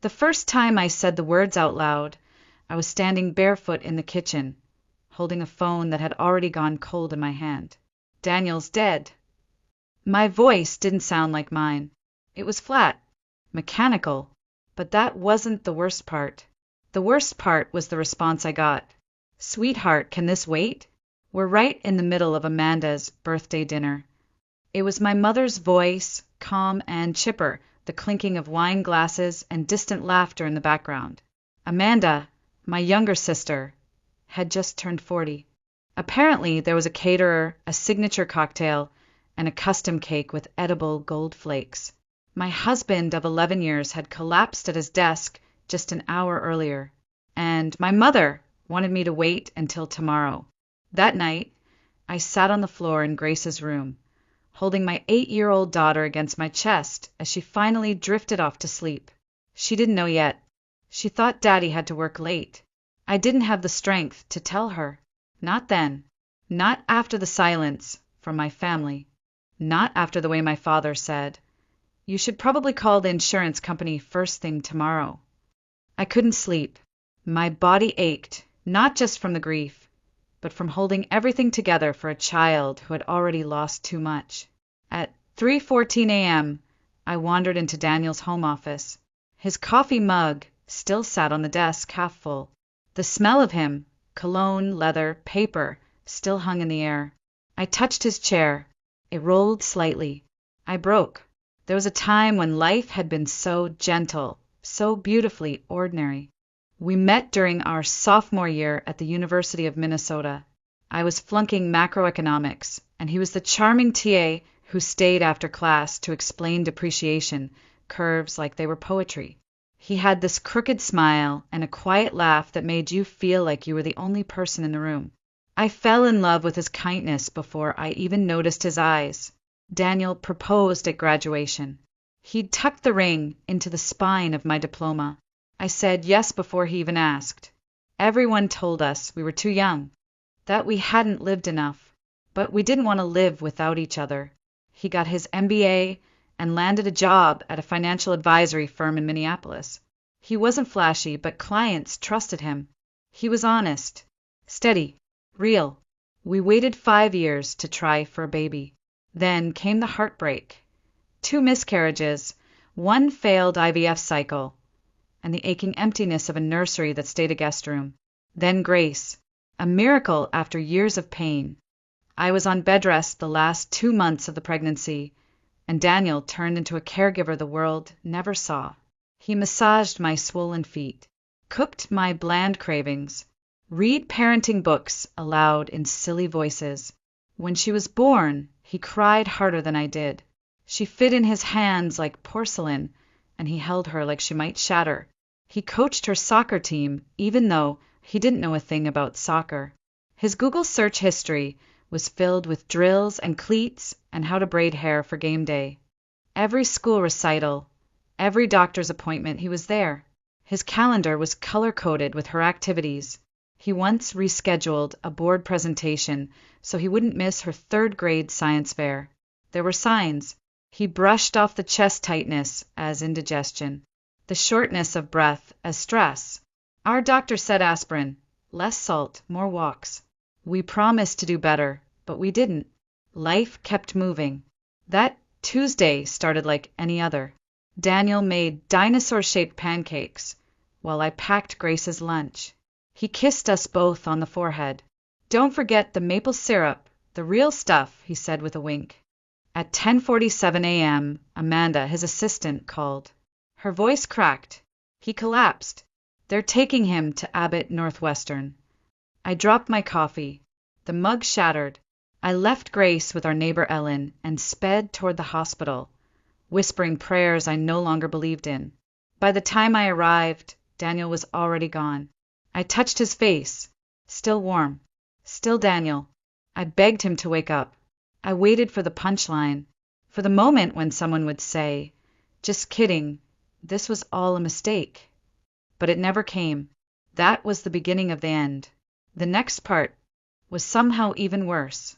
The first time I said the words out loud, I was standing barefoot in the kitchen, holding a phone that had already gone cold in my hand. Daniel's dead. My voice didn't sound like mine. It was flat, mechanical, but that wasn't the worst part. The worst part was the response I got. Sweetheart, can this wait? We're right in the middle of Amanda's birthday dinner. It was my mother's voice, calm and chipper, the clinking of wine glasses and distant laughter in the background. Amanda, my younger sister, had just turned 40. Apparently, there was a caterer, a signature cocktail, and a custom cake with edible gold flakes. My husband of 11 years had collapsed at his desk just an hour earlier, and my mother wanted me to wait until tomorrow. That night, I sat on the floor in Grace's room, holding my 8-year-old daughter against my chest as she finally drifted off to sleep. She didn't know yet. She thought Daddy had to work late. I didn't have the strength to tell her. Not then. Not after the silence from my family. Not after the way my father said, "You should probably call the insurance company first thing tomorrow." I couldn't sleep. My body ached, not just from the grief, but from holding everything together for a child who had already lost too much. At 3:14 a.m., I wandered into Daniel's home office. His coffee mug still sat on the desk, half full. The smell of him, cologne, leather, paper, still hung in the air. I touched his chair. It rolled slightly. I broke. There was a time when life had been so gentle, so beautifully ordinary. We met during our sophomore year at the University of Minnesota. I was flunking macroeconomics, and he was the charming TA who stayed after class to explain depreciation, curves like they were poetry. He had this crooked smile and a quiet laugh that made you feel like you were the only person in the room. I fell in love with his kindness before I even noticed his eyes. Daniel proposed at graduation. He'd tucked the ring into the spine of my diploma. I said yes before he even asked. Everyone told us we were too young, that we hadn't lived enough, but we didn't want to live without each other. He got his MBA and landed a job at a financial advisory firm in Minneapolis. He wasn't flashy, but clients trusted him. He was honest, steady, real. We waited 5 years to try for a baby. Then came the heartbreak. 2 miscarriages, 1 failed IVF cycle, and the aching emptiness of a nursery that stayed a guest room. Then Grace, a miracle after years of pain. I was on bed rest the last 2 months of the pregnancy, and Daniel turned into a caregiver the world never saw. He massaged my swollen feet, cooked my bland cravings, read parenting books aloud in silly voices. When she was born, he cried harder than I did. She fit in his hands like porcelain, and he held her like she might shatter. He coached her soccer team, even though he didn't know a thing about soccer. His Google search history was filled with drills and cleats and how to braid hair for game day. Every school recital, every doctor's appointment, he was there. His calendar was color-coded with her activities. He once rescheduled a board presentation so he wouldn't miss her 3rd grade science fair. There were signs. He brushed off the chest tightness as indigestion, the shortness of breath as stress. Our doctor said aspirin, less salt, more walks. We promised to do better, but we didn't. Life kept moving. That Tuesday started like any other. Daniel made dinosaur-shaped pancakes while I packed Grace's lunch. He kissed us both on the forehead. "Don't forget the maple syrup, the real stuff," he said with a wink. At 10:47 a.m., Amanda, his assistant, called. Her voice cracked. He collapsed. They're taking him to Abbott Northwestern. I dropped my coffee. The mug shattered. I left Grace with our neighbor Ellen and sped toward the hospital, whispering prayers I no longer believed in. By the time I arrived, Daniel was already gone. I touched his face. Still warm. Still Daniel. I begged him to wake up. I waited for the punchline, for the moment when someone would say, "Just kidding, this was all a mistake." But it never came. That was the beginning of the end. The next part was somehow even worse.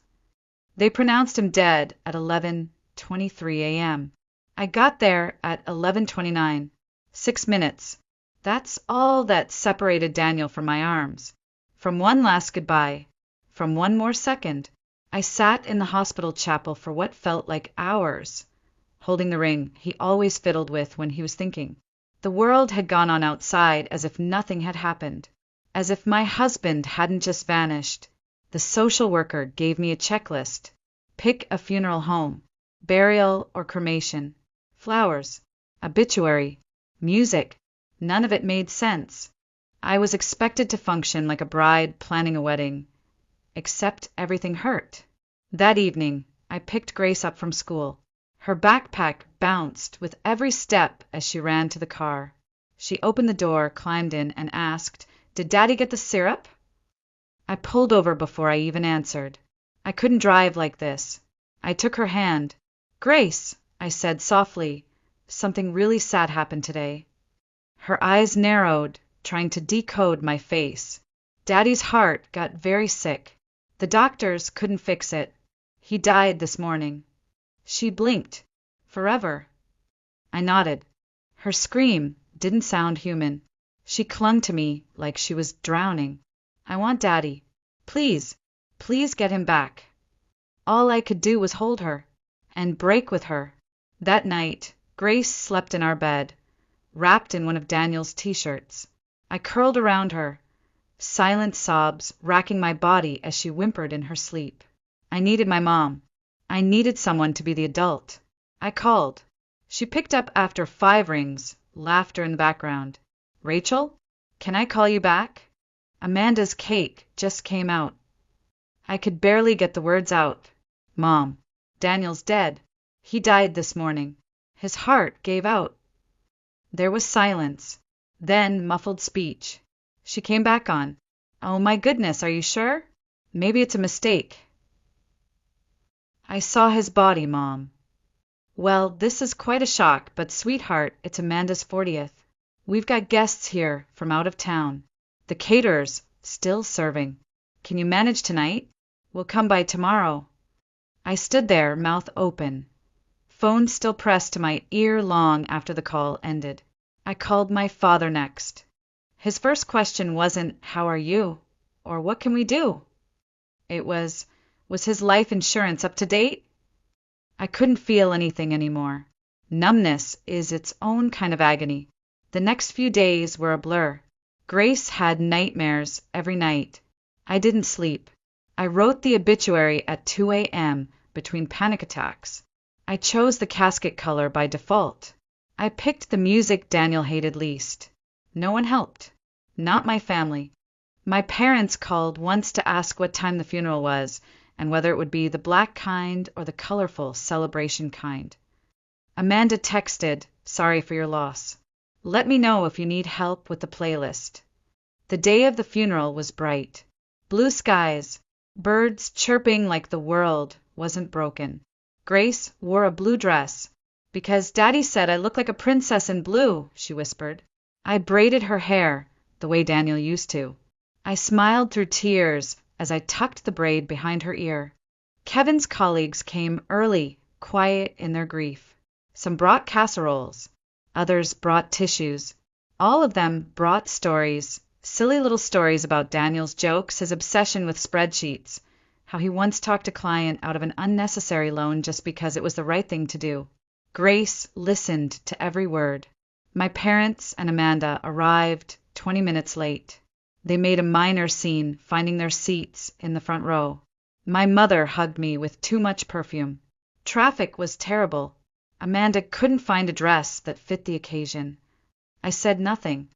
They pronounced him dead at 11:23 a.m. I got there at 11:29. 6 minutes. That's all that separated Daniel from my arms. From one last goodbye, from one more second, I sat in the hospital chapel for what felt like hours, holding the ring he always fiddled with when he was thinking. The world had gone on outside as if nothing had happened, as if my husband hadn't just vanished. The social worker gave me a checklist. Pick a funeral home, burial or cremation, flowers, obituary, music. None of it made sense. I was expected to function like a bride planning a wedding, except everything hurt. That evening, I picked Grace up from school. Her backpack bounced with every step as she ran to the car. She opened the door, climbed in, and asked, "Did Daddy get the syrup?" I pulled over before I even answered. I couldn't drive like this. I took her hand. "Grace," I said softly, "something really sad happened today." Her eyes narrowed, trying to decode my face. Daddy's heart got very sick. The doctors couldn't fix it. He died this morning. She blinked. Forever. I nodded. Her scream didn't sound human. She clung to me like she was drowning. "I want Daddy. Please, please get him back." All I could do was hold her and break with her. That night, Grace slept in our bed, wrapped in one of Daniel's t-shirts. I curled around her, silent sobs racking my body as she whimpered in her sleep. I needed my mom. I needed someone to be the adult. I called. She picked up after 5 rings, laughter in the background. "Rachel, can I call you back?" Amanda's cake just came out. I could barely get the words out. "Mom, Daniel's dead. He died this morning. His heart gave out." There was silence, then muffled speech. She came back on. "Oh my goodness, are you sure? Maybe it's a mistake." "I saw his body, Mom." "Well, this is quite a shock, but sweetheart, it's Amanda's 40th. We've got guests here from out of town. The caterer's still serving. Can you manage tonight? We'll come by tomorrow." I stood there, mouth open, phone still pressed to my ear long after the call ended. I called my father next. His first question wasn't, "How are you?" or "What can we do?" It was his life insurance up to date? I couldn't feel anything anymore. Numbness is its own kind of agony. The next few days were a blur. Grace had nightmares every night. I didn't sleep. I wrote the obituary at 2 a.m. between panic attacks. I chose the casket color by default. I picked the music Daniel hated least. No one helped. Not my family. My parents called once to ask what time the funeral was, and whether it would be the black kind or the colorful celebration kind. Amanda texted, "Sorry for your loss. Let me know if you need help with the playlist." The day of the funeral was bright. Blue skies, birds chirping like the world wasn't broken. Grace wore a blue dress. "Because Daddy said I look like a princess in blue," she whispered. I braided her hair, the way Daniel used to. I smiled through tears as I tucked the braid behind her ear. Kevin's colleagues came early, quiet in their grief. Some brought casseroles. Others brought tissues. All of them brought stories, silly little stories about Daniel's jokes, his obsession with spreadsheets, how he once talked a client out of an unnecessary loan just because it was the right thing to do. Grace listened to every word. My parents and Amanda arrived 20 minutes late. They made a minor scene, finding their seats in the front row. My mother hugged me with too much perfume. Traffic was terrible. Amanda couldn't find a dress that fit the occasion. I said nothing.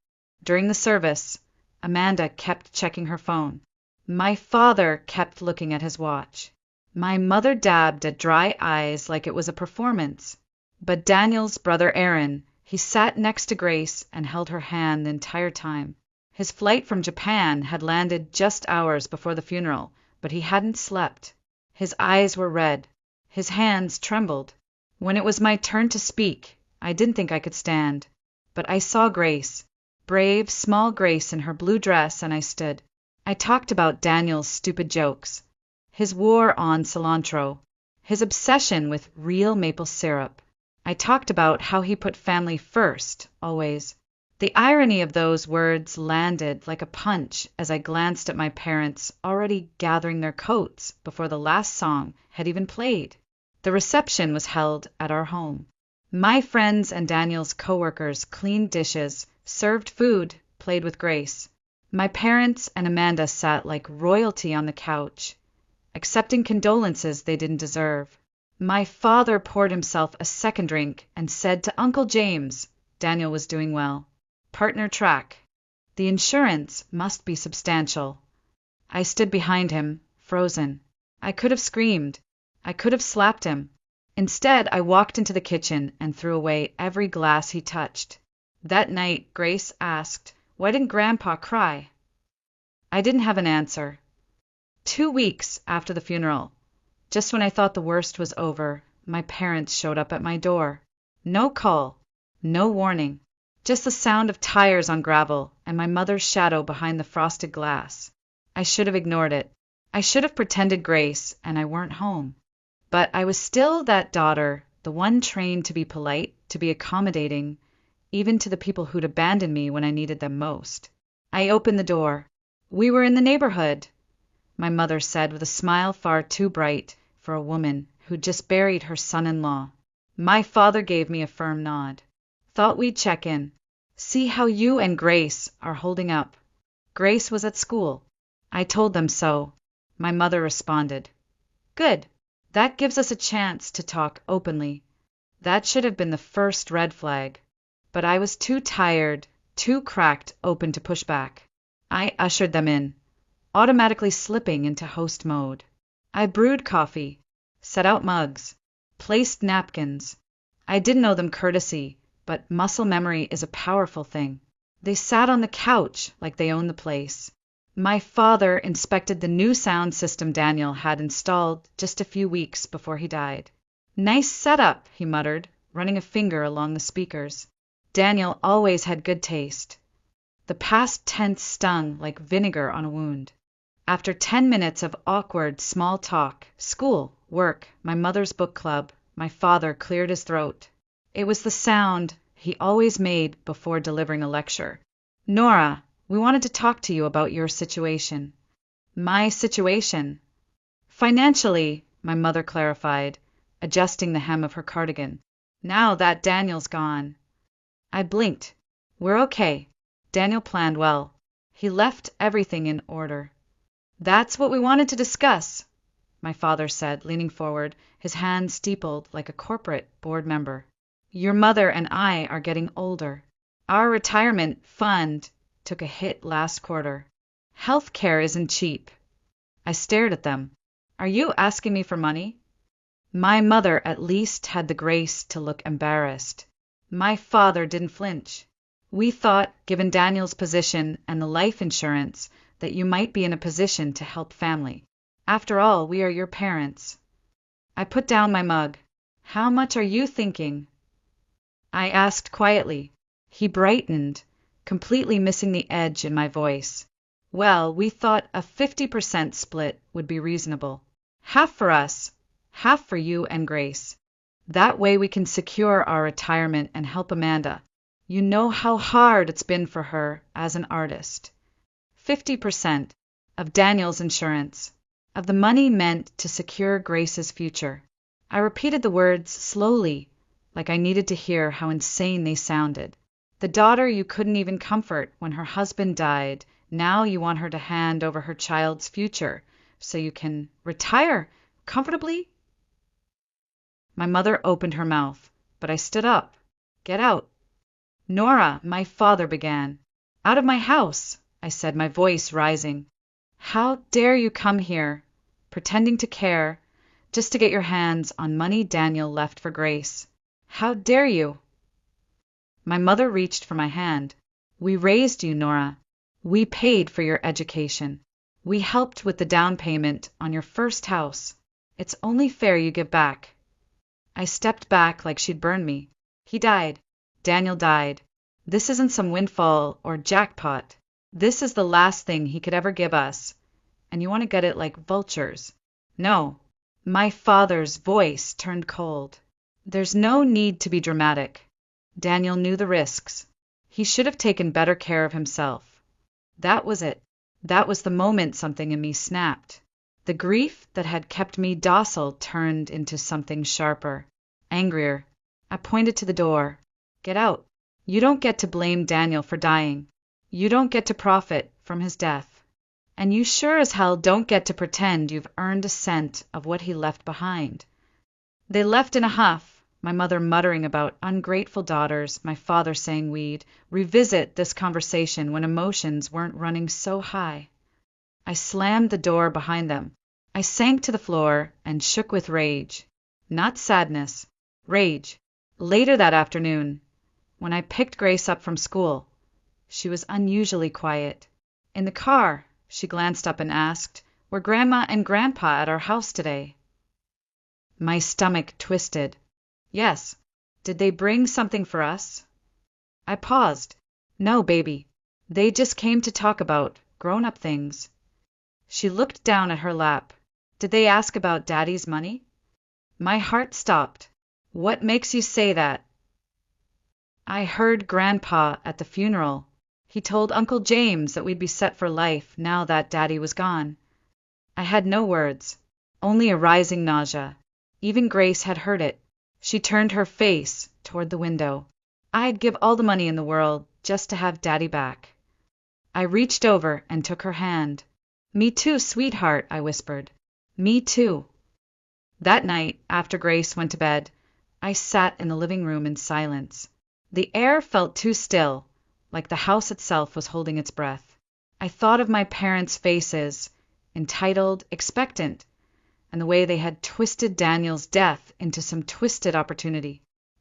During the service, Amanda kept checking her phone. My father kept looking at his watch. My mother dabbed at dry eyes like it was a performance. But Daniel's brother Aaron, he sat next to Grace and held her hand the entire time. His flight from Japan had landed just hours before the funeral, but he hadn't slept. His eyes were red. His hands trembled. When it was my turn to speak, I didn't think I could stand. But I saw Grace, brave, small Grace in her blue dress, and I stood. I talked about Daniel's stupid jokes, his war on cilantro, his obsession with real maple syrup. I talked about how he put family first, always. The irony of those words landed like a punch as I glanced at my parents already gathering their coats before the last song had even played. The reception was held at our home. My friends and Daniel's coworkers cleaned dishes, served food, played with Grace. My parents and Amanda sat like royalty on the couch, accepting condolences they didn't deserve. My father poured himself a second drink and said to Uncle James Daniel was doing well. Partner track. The insurance must be substantial. I stood behind him, frozen. I could have screamed. I could have slapped him. Instead, I walked into the kitchen and threw away every glass he touched. That night, Grace asked, "Why didn't Grandpa cry?" I didn't have an answer. 2 weeks after the funeral, just when I thought the worst was over, my parents showed up at my door. No call, no warning. Just the sound of tires on gravel and my mother's shadow behind the frosted glass. I should have ignored it. I should have pretended Grace and I weren't home. But I was still that daughter, the one trained to be polite, to be accommodating, even to the people who'd abandoned me when I needed them most. I opened the door. "We were in the neighborhood," my mother said with a smile far too bright for a woman who'd just buried her son-in-law. My father gave me a firm nod. "Thought we'd check in. See how you and Grace are holding up." Grace was at school. I told them so. My mother responded, "Good. That gives us a chance to talk openly." That should have been the first red flag. But I was too tired, too cracked open to push back. I ushered them in, automatically slipping into host mode. I brewed coffee, set out mugs, placed napkins. I didn't owe them courtesy, but muscle memory is a powerful thing. They sat on the couch like they owned the place. My father inspected the new sound system Daniel had installed just a few weeks before he died. "Nice setup," he muttered, running a finger along the speakers. Daniel always had good taste. The past tense stung like vinegar on a wound. After 10 minutes of awkward small talk, school, work, my mother's book club, my father cleared his throat. It was the sound he always made before delivering a lecture. "Nora, we wanted to talk to you about your situation." My situation? Financially, my mother clarified, adjusting the hem of her cardigan. "Now that Daniel's gone." I blinked. "We're okay. Daniel planned well. He left everything in order." "That's what we wanted to discuss," my father said, leaning forward, his hand steepled like a corporate board member. "Your mother and I are getting older. Our retirement fund took a hit last quarter. Health care isn't cheap." I stared at them. "Are you asking me for money?" My mother at least had the grace to look embarrassed. My father didn't flinch. "We thought, given Daniel's position and the life insurance, that you might be in a position to help family. After all, we are your parents." I put down my mug. "How much are you thinking?" I asked quietly. He brightened, completely missing the edge in my voice. "Well, we thought a 50% split would be reasonable. Half for us, half for you and Grace. That way we can secure our retirement and help Amanda. You know how hard it's been for her as an artist. 50% of Daniel's insurance, of the money meant to secure Grace's future." I repeated the words slowly, like I needed to hear how insane they sounded. The daughter you couldn't even comfort when her husband died, now you want her to hand over her child's future so you can retire comfortably? My mother opened her mouth, but I stood up. "Get out." "Nora," my father began. "Out of my house," I said, my voice rising. "How dare you come here, pretending to care, just to get your hands on money Daniel left for Grace? How dare you?" My mother reached for my hand. "We raised you, Nora. We paid for your education. We helped with the down payment on your first house. It's only fair you give back." I stepped back like she'd burned me. "He died. Daniel died. This isn't some windfall or jackpot. This is the last thing he could ever give us. And you want to get it like vultures. No." My father's voice turned cold. There's no need to be dramatic. Daniel knew the risks. He should have taken better care of himself. That was it. That was the moment something in me snapped. The grief that had kept me docile turned into something sharper, angrier. I pointed to the door. Get out. You don't get to blame Daniel for dying. You don't get to profit from his death. And you sure as hell don't get to pretend you've earned a cent of what he left behind. They left in a huff, my mother muttering about ungrateful daughters, my father saying we'd revisit this conversation when emotions weren't running so high. I slammed the door behind them. I sank to the floor and shook with rage. Not sadness, rage. Later that afternoon, when I picked Grace up from school, she was unusually quiet. In the car, she glanced up and asked, "Were Grandma and Grandpa at our house today?" My stomach twisted. Yes. Did they bring something for us? I paused. No, baby. They just came to talk about grown-up things. She looked down at her lap. Did they ask about Daddy's money? My heart stopped. What makes you say that? I heard Grandpa at the funeral. He told Uncle James that we'd be set for life now that Daddy was gone. I had no words, only a rising nausea. Even Grace had heard it. She turned her face toward the window. I'd give all the money in the world just to have Daddy back. I reached over and took her hand. Me too, sweetheart, I whispered. Me too. That night, after Grace went to bed, I sat in the living room in silence. The air felt too still, like the house itself was holding its breath. I thought of my parents' faces, entitled, expectant, and the way they had twisted Daniel's death into some twisted opportunity.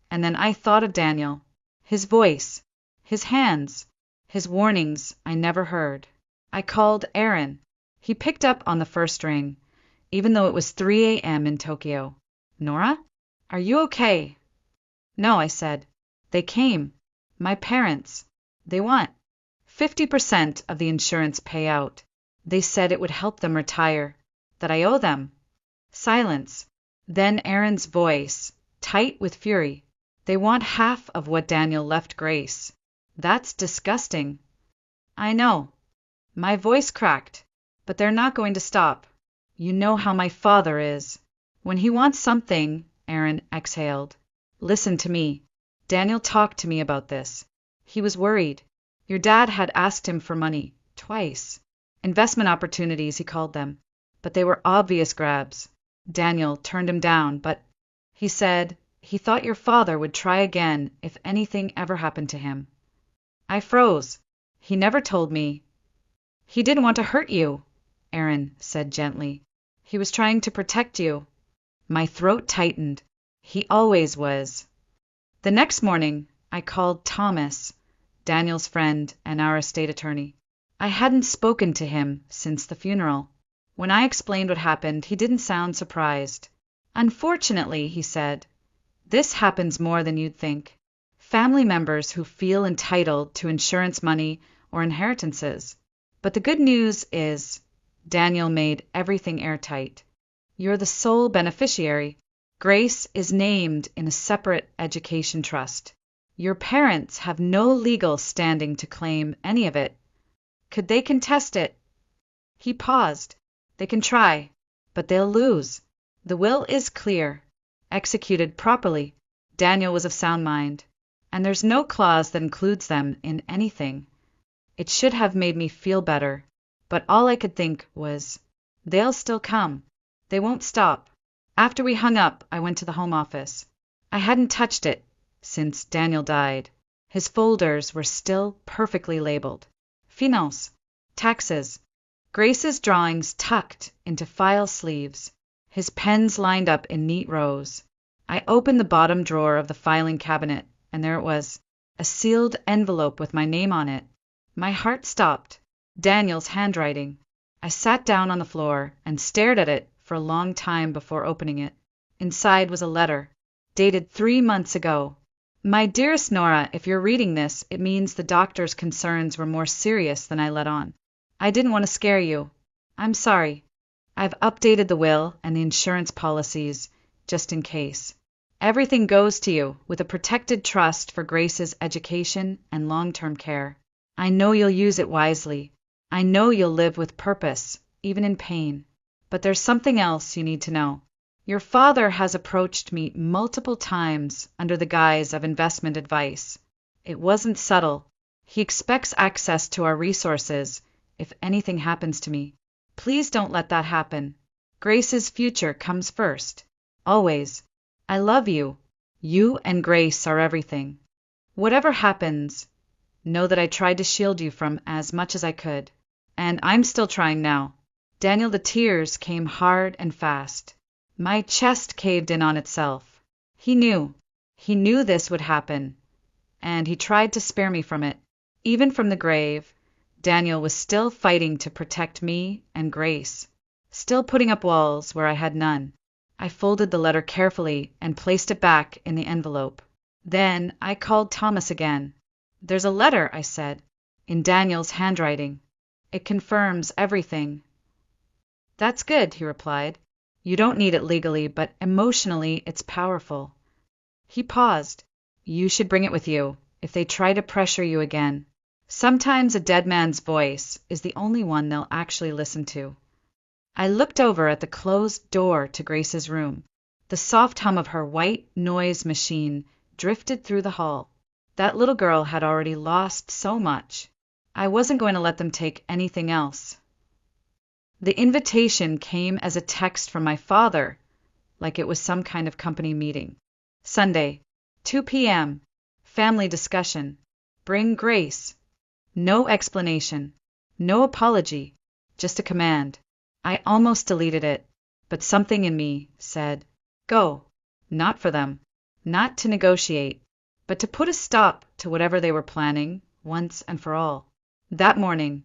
And then I thought of Daniel, his voice, his hands, his warnings I never heard. I called Aaron. He picked up on the first ring, even though it was 3 a.m. in Tokyo. Nora? Are you okay? No, I said. They came. My parents. They want 50% of the insurance payout. They said it would help them retire, that I owe them. Silence. Then Aaron's voice, tight with fury. They want half of what Daniel left Grace. That's disgusting. I know. My voice cracked, but they're not going to stop. You know how my father is. When he wants something, Aaron exhaled. Listen to me. Daniel talked to me about this. He was worried. Your dad had asked him for money, twice. Investment opportunities, he called them. But they were obvious grabs. Daniel turned him down, but he said he thought your father would try again if anything ever happened to him. I froze. He never told me. He didn't want to hurt you, Aaron said gently. He was trying to protect you. My throat tightened. He always was. The next morning, I called Thomas, Daniel's friend and our estate attorney. I hadn't spoken to him since the funeral. When I explained what happened, he didn't sound surprised. Unfortunately, he said, this happens more than you'd think. Family members who feel entitled to insurance money or inheritances. But the good news is, Daniel made everything airtight. You're the sole beneficiary. Grace is named in a separate education trust. Your parents have no legal standing to claim any of it. Could they contest it? He paused. They can try, but they'll lose. The will is clear. Executed properly, Daniel was of sound mind, and there's no clause that includes them in anything. It should have made me feel better, but all I could think was, they'll still come. They won't stop. After we hung up, I went to the home office. I hadn't touched it since Daniel died. His folders were still perfectly labeled. Finance, taxes, Grace's drawings tucked into file sleeves, his pens lined up in neat rows. I opened the bottom drawer of the filing cabinet, and there it was, a sealed envelope with my name on it. My heart stopped. Daniel's handwriting. I sat down on the floor and stared at it for a long time before opening it. Inside was a letter, dated 3 months ago. My dearest Nora, if you're reading this, it means the doctor's concerns were more serious than I let on. I didn't want to scare you. I'm sorry. I've updated the will and the insurance policies, just in case. Everything goes to you, with a protected trust for Grace's education and long-term care. I know you'll use it wisely. I know you'll live with purpose, even in pain. But there's something else you need to know. Your father has approached me multiple times under the guise of investment advice. It wasn't subtle. He expects access to our resources if anything happens to me. Please don't let that happen. Grace's future comes first. Always. I love you. You and Grace are everything. Whatever happens, know that I tried to shield you from as much as I could. And I'm still trying now. Daniel, the tears came hard and fast. My chest caved in on itself. He knew. He knew this would happen. And he tried to spare me from it. Even from the grave, Daniel was still fighting to protect me and Grace. Still putting up walls where I had none. I folded the letter carefully and placed it back in the envelope. Then I called Thomas again. There's a letter, I said, in Daniel's handwriting. It confirms everything. That's good, he replied. You don't need it legally, but emotionally it's powerful. He paused. You should bring it with you, if they try to pressure you again. Sometimes a dead man's voice is the only one they'll actually listen to. I looked over at the closed door to Grace's room. The soft hum of her white noise machine drifted through the hall. That little girl had already lost so much. I wasn't going to let them take anything else. The invitation came as a text from my father, like it was some kind of company meeting. Sunday, 2 p.m., family discussion. Bring Grace. No explanation, no apology, just a command. I almost deleted it, but something in me said, go. Not for them, not to negotiate, but to put a stop to whatever they were planning, once and for all. That morning,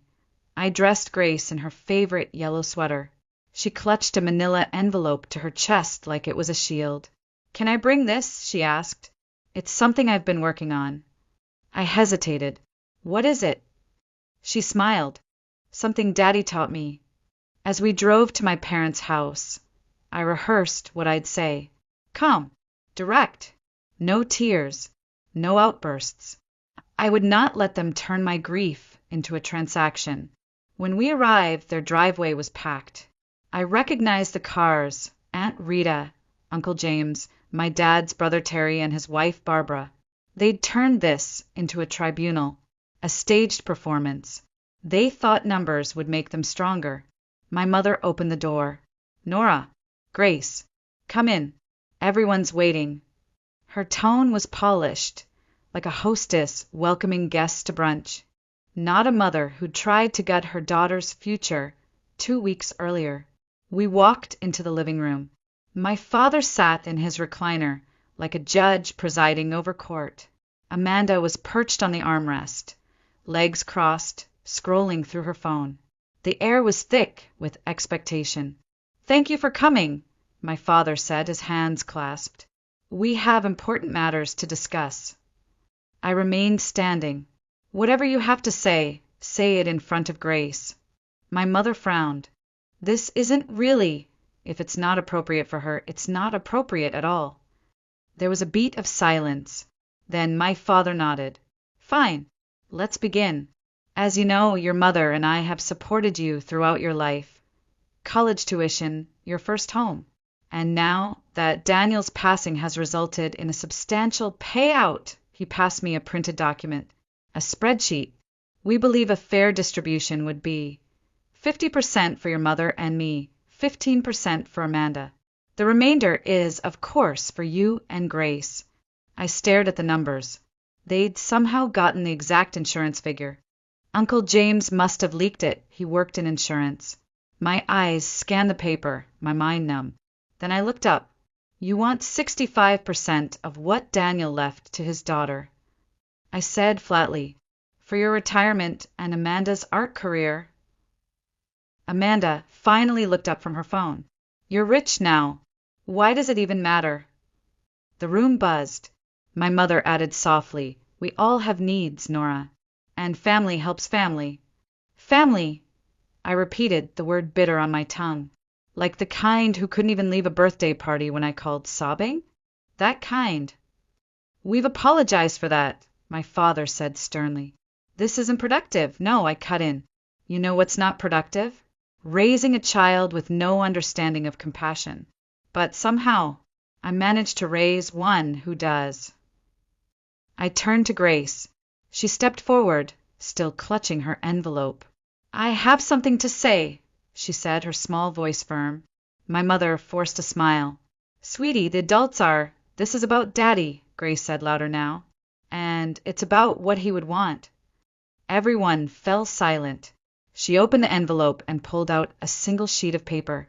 I dressed Grace in her favorite yellow sweater. She clutched a manila envelope to her chest like it was a shield. Can I bring this? She asked. It's something I've been working on. I hesitated. What is it? She smiled. Something Daddy taught me. As we drove to my parents' house, I rehearsed what I'd say. Calm, direct, no tears, no outbursts. I would not let them turn my grief into a transaction. When we arrived, their driveway was packed. I recognized the cars, Aunt Rita, Uncle James, my dad's brother Terry, and his wife Barbara. They'd turned this into a tribunal, a staged performance. They thought numbers would make them stronger. My mother opened the door. Nora, Grace, come in. Everyone's waiting. Her tone was polished, like a hostess welcoming guests to brunch. Not a mother who tried to gut her daughter's future 2 weeks earlier. We walked into the living room. My father sat in his recliner, like a judge presiding over court. Amanda was perched on the armrest, legs crossed, scrolling through her phone. The air was thick with expectation. Thank you for coming, my father said, his hands clasped. We have important matters to discuss. I remained standing. Whatever you have to say it in front of Grace. My mother frowned. This isn't really. If it's not appropriate for her, it's not appropriate at all. There was a beat of silence. Then my father nodded. Fine, let's begin. As you know, your mother and I have supported you throughout your life. College tuition, your first home. And now that Daniel's passing has resulted in a substantial payout, he passed me a printed document, a spreadsheet. We believe a fair distribution would be 50% for your mother and me, 15% for Amanda. The remainder is, of course, for you and Grace. I stared at the numbers. They'd somehow gotten the exact insurance figure. Uncle James must have leaked it. He worked in insurance. My eyes scanned the paper, my mind numb. Then I looked up. You want 65% of what Daniel left to his daughter. I said flatly, for your retirement and Amanda's art career. Amanda finally looked up from her phone. You're rich now. Why does it even matter? The room buzzed. My mother added softly, we all have needs, Nora. And family helps family. Family, I repeated, the word bitter on my tongue. Like the kind who couldn't even leave a birthday party when I called sobbing? That kind. We've apologized for that, my father said sternly. This isn't productive. No, I cut in. You know what's not productive? Raising a child with no understanding of compassion. But somehow, I managed to raise one who does. I turned to Grace. She stepped forward, still clutching her envelope. I have something to say, she said, her small voice firm. My mother forced a smile. Sweetie, the adults are. This is about Daddy, Grace said louder now. And it's about what he would want. Everyone fell silent. She opened the envelope and pulled out a single sheet of paper.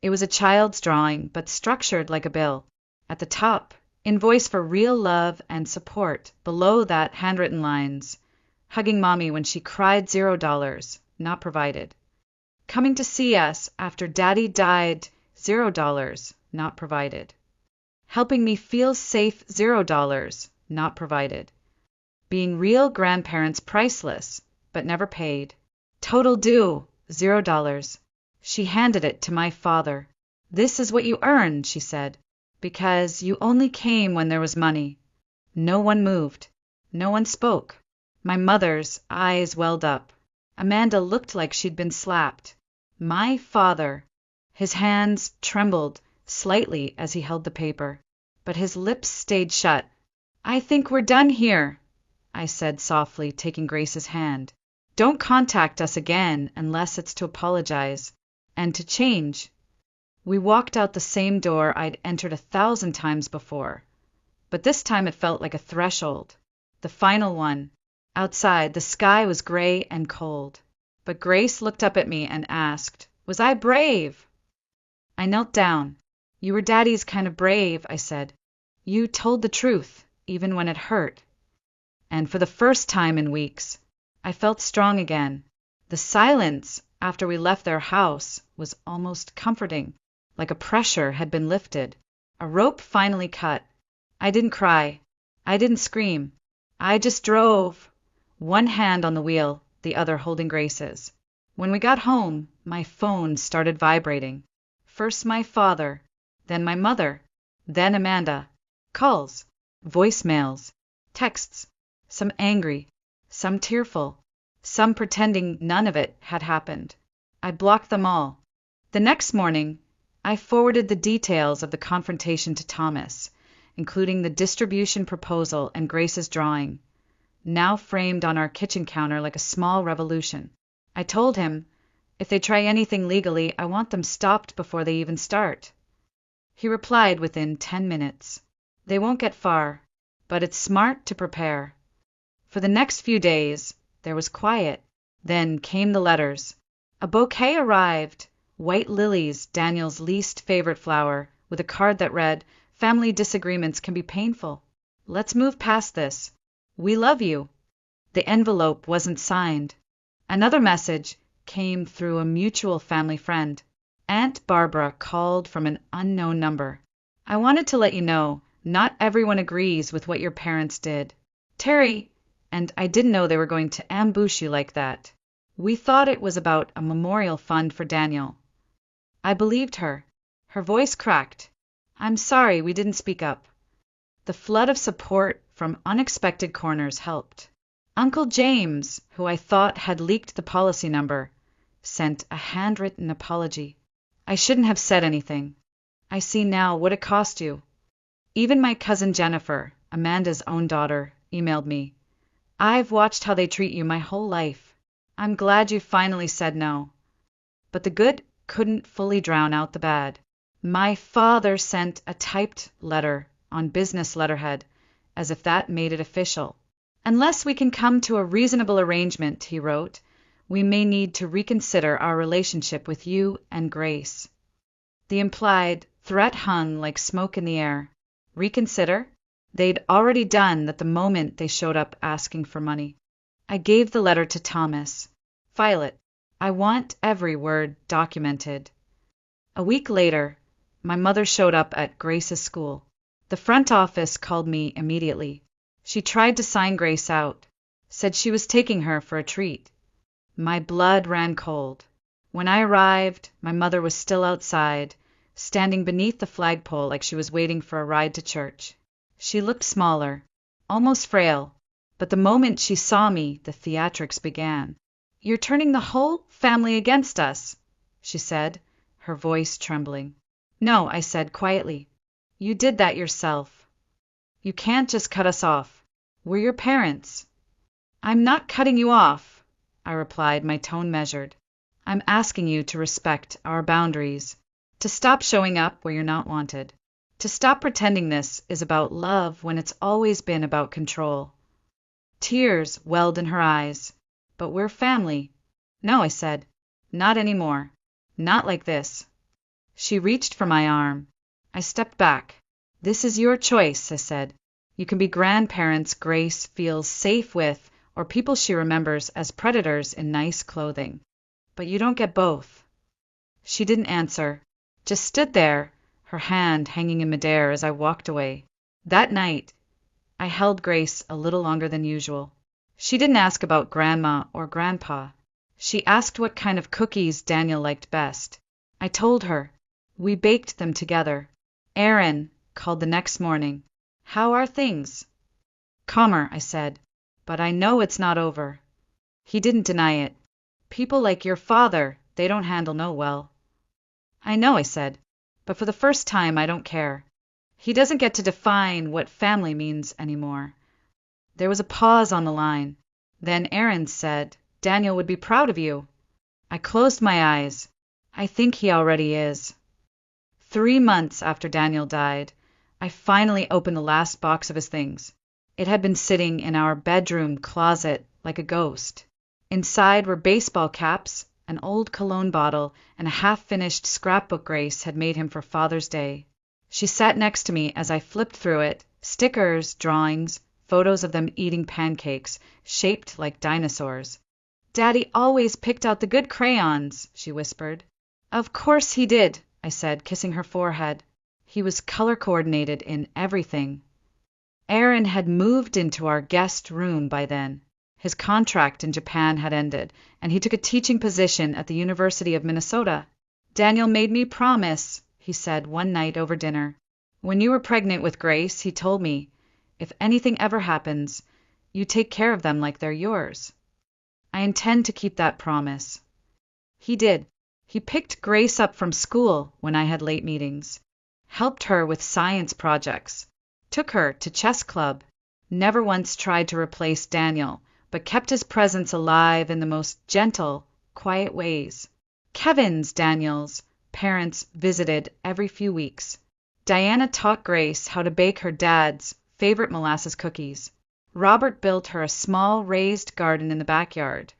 It was a child's drawing, but structured like a bill. At the top, invoice for real love and support. Below that, handwritten lines. Hugging Mommy when she cried $0, not provided. Coming to see us after Daddy died, $0, not provided. Helping me feel safe, $0, not provided. Being real grandparents, priceless, but never paid. Total due, $0. She handed it to my father. This is what you earned, she said, because you only came when there was money. No one moved. No one spoke. My mother's eyes welled up. Amanda looked like she'd been slapped. My father. His hands trembled slightly as he held the paper, but his lips stayed shut. I think we're done here, I said softly, taking Grace's hand. Don't contact us again unless it's to apologize and to change. We walked out the same door I'd entered 1,000 times before, but this time it felt like a threshold, the final one. Outside, the sky was gray and cold, but Grace looked up at me and asked, was I brave? I knelt down. You were Daddy's kind of brave, I said. You told the truth, even when it hurt. And for the first time in weeks, I felt strong again. The silence after we left their house was almost comforting, like a pressure had been lifted. A rope finally cut. I didn't cry. I didn't scream. I just drove, one hand on the wheel, the other holding Grace's. When we got home, my phone started vibrating. First my father, then my mother, then Amanda. Calls, voicemails, texts, some angry, some tearful, some pretending none of it had happened. I blocked them all. The next morning, I forwarded the details of the confrontation to Thomas, including the distribution proposal and Grace's drawing, now framed on our kitchen counter like a small revolution. I told him, if they try anything legally, I want them stopped before they even start. He replied within 10 minutes. They won't get far, but it's smart to prepare. For the next few days, there was quiet. Then came the letters. A bouquet arrived, white lilies, Daniel's least favorite flower, with a card that read, family disagreements can be painful. Let's move past this. We love you. The envelope wasn't signed. Another message came through a mutual family friend. Aunt Barbara called from an unknown number. I wanted to let you know, not everyone agrees with what your parents did. Terry, and I didn't know they were going to ambush you like that. We thought it was about a memorial fund for Daniel. I believed her. Her voice cracked. I'm sorry we didn't speak up. The flood of support from unexpected corners helped. Uncle James, who I thought had leaked the policy number, sent a handwritten apology. I shouldn't have said anything. I see now what it cost you. Even my cousin Jennifer, Amanda's own daughter, emailed me. I've watched how they treat you my whole life. I'm glad you finally said no. But the good couldn't fully drown out the bad. My father sent a typed letter on business letterhead, as if that made it official. Unless we can come to a reasonable arrangement, he wrote, we may need to reconsider our relationship with you and Grace. The implied threat hung like smoke in the air. Reconsider? They'd already done that the moment they showed up asking for money. I gave the letter to Thomas. File it. I want every word documented. A week later, my mother showed up at Grace's school. The front office called me immediately. She tried to sign Grace out, said she was taking her for a treat. My blood ran cold. When I arrived, my mother was still outside, standing beneath the flagpole like she was waiting for a ride to church. She looked smaller, almost frail, but the moment she saw me, the theatrics began. "You're turning the whole family against us," she said, her voice trembling. "No," I said quietly. "You did that yourself. You can't just cut us off. We're your parents." "I'm not cutting you off," I replied, my tone measured. "I'm asking you to respect our boundaries, to stop showing up where you're not wanted, to stop pretending this is about love when it's always been about control." Tears welled in her eyes. "But we're family." "No," I said. "Not anymore. Not like this." She reached for my arm. I stepped back. "This is your choice," I said. "You can be grandparents Grace feels safe with, or people she remembers as predators in nice clothing. But you don't get both." She didn't answer, just stood there, her hand hanging in midair as I walked away. That night, I held Grace a little longer than usual. She didn't ask about Grandma or Grandpa. She asked what kind of cookies Daniel liked best. I told her. We baked them together. Aaron called the next morning. "How are things?" "Calmer," I said. "But I know it's not over." He didn't deny it. "People like your father, they don't handle no well." "I know," I said. "But for the first time I don't care. He doesn't get to define what family means anymore." There was a pause on the line. Then Aaron said, "Daniel would be proud of you." I closed my eyes. "I think he already is." 3 months after Daniel died, I finally opened the last box of his things. It had been sitting in our bedroom closet like a ghost. Inside were baseball caps, an old cologne bottle, and a half-finished scrapbook Grace had made him for Father's Day. She sat next to me as I flipped through it, stickers, drawings, photos of them eating pancakes, shaped like dinosaurs. "Daddy always picked out the good crayons," she whispered. "Of course he did," I said, kissing her forehead. "He was color-coordinated in everything." Aaron had moved into our guest room by then. His contract in Japan had ended, and he took a teaching position at the University of Minnesota. "Daniel made me promise," he said one night over dinner. "When you were pregnant with Grace, he told me, if anything ever happens, you take care of them like they're yours." I intend to keep that promise. He did. He picked Grace up from school when I had late meetings, helped her with science projects, took her to chess club, never once tried to replace Daniel, but kept his presence alive in the most gentle, quiet ways. Kevin's, Daniel's, parents visited every few weeks. Diana taught Grace how to bake her dad's favorite molasses cookies. Robert built her a small raised garden in the backyard,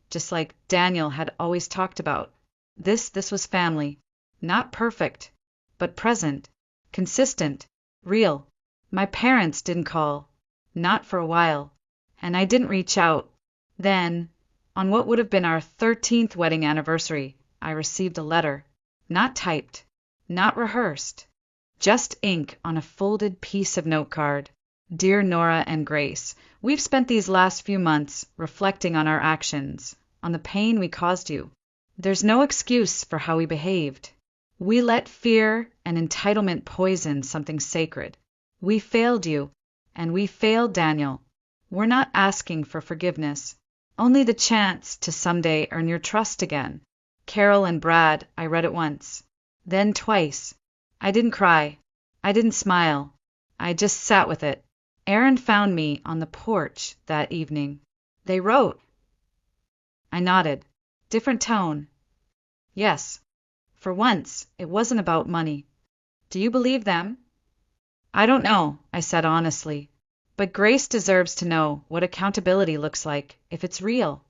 just like Daniel had always talked about. This was family. Not perfect, but present, consistent, real. My parents didn't call. Not for a while. And I didn't reach out. Then, on what would have been our 13th wedding anniversary, I received a letter. Not typed. Not rehearsed. Just ink on a folded piece of note card. "Dear Nora and Grace, we've spent these last few months reflecting on our actions, on the pain we caused you. There's no excuse for how we behaved. We let fear and entitlement poison something sacred. We failed you, and we failed Daniel. We're not asking for forgiveness, only the chance to someday earn your trust again." Carol and Brad, I read it once, then twice. I didn't cry. I didn't smile. I just sat with it. Aaron found me on the porch that evening. "They wrote." I nodded. Different tone. "Yes. For once, it wasn't about money." "Do you believe them?" "I don't know," I said honestly. "But Grace deserves to know what accountability looks like, if it's real."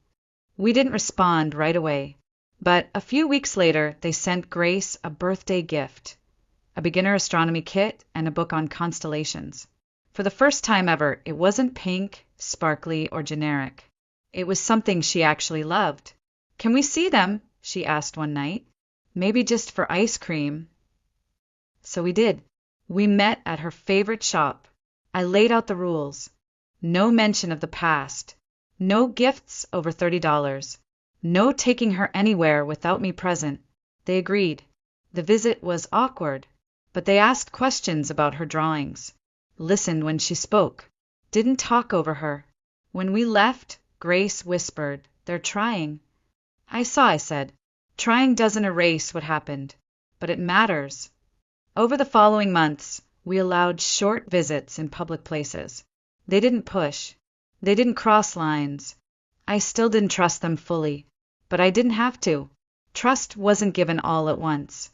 We didn't respond right away. But a few weeks later, they sent Grace a birthday gift. A beginner astronomy kit and a book on constellations. For the first time ever, it wasn't pink, sparkly, or generic. It was something she actually loved. "Can we see them?" she asked one night. "Maybe just for ice cream." So we did. We met at her favorite shop. I laid out the rules. No mention of the past. No gifts over $30. No taking her anywhere without me present. They agreed. The visit was awkward, but they asked questions about her drawings, listened when she spoke, didn't talk over her. When we left, Grace whispered, "They're trying." I said. Trying doesn't erase what happened, but it matters. Over the following months, we allowed short visits in public places. They didn't push. They didn't cross lines. I still didn't trust them fully, but I didn't have to. Trust wasn't given all at once.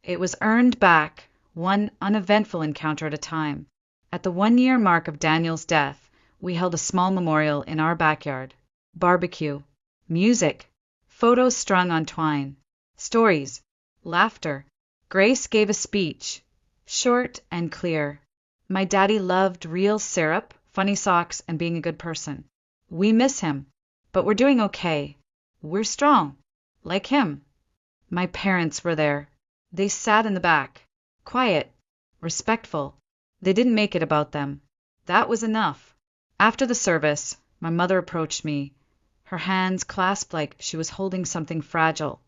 It was earned back, one uneventful encounter at a time. At the 1-year mark of Daniel's death, we held a small memorial in our backyard. Barbecue, music, photos strung on twine, stories, laughter. Grace gave a speech, short and clear. My daddy loved real syrup, funny socks, and being a good person. We miss him, but we're doing okay. We're strong, like him. My parents were there. They sat in the back, quiet, respectful. They didn't make it about them. That was enough. After the service, my mother approached me, her hands clasped like she was holding something fragile.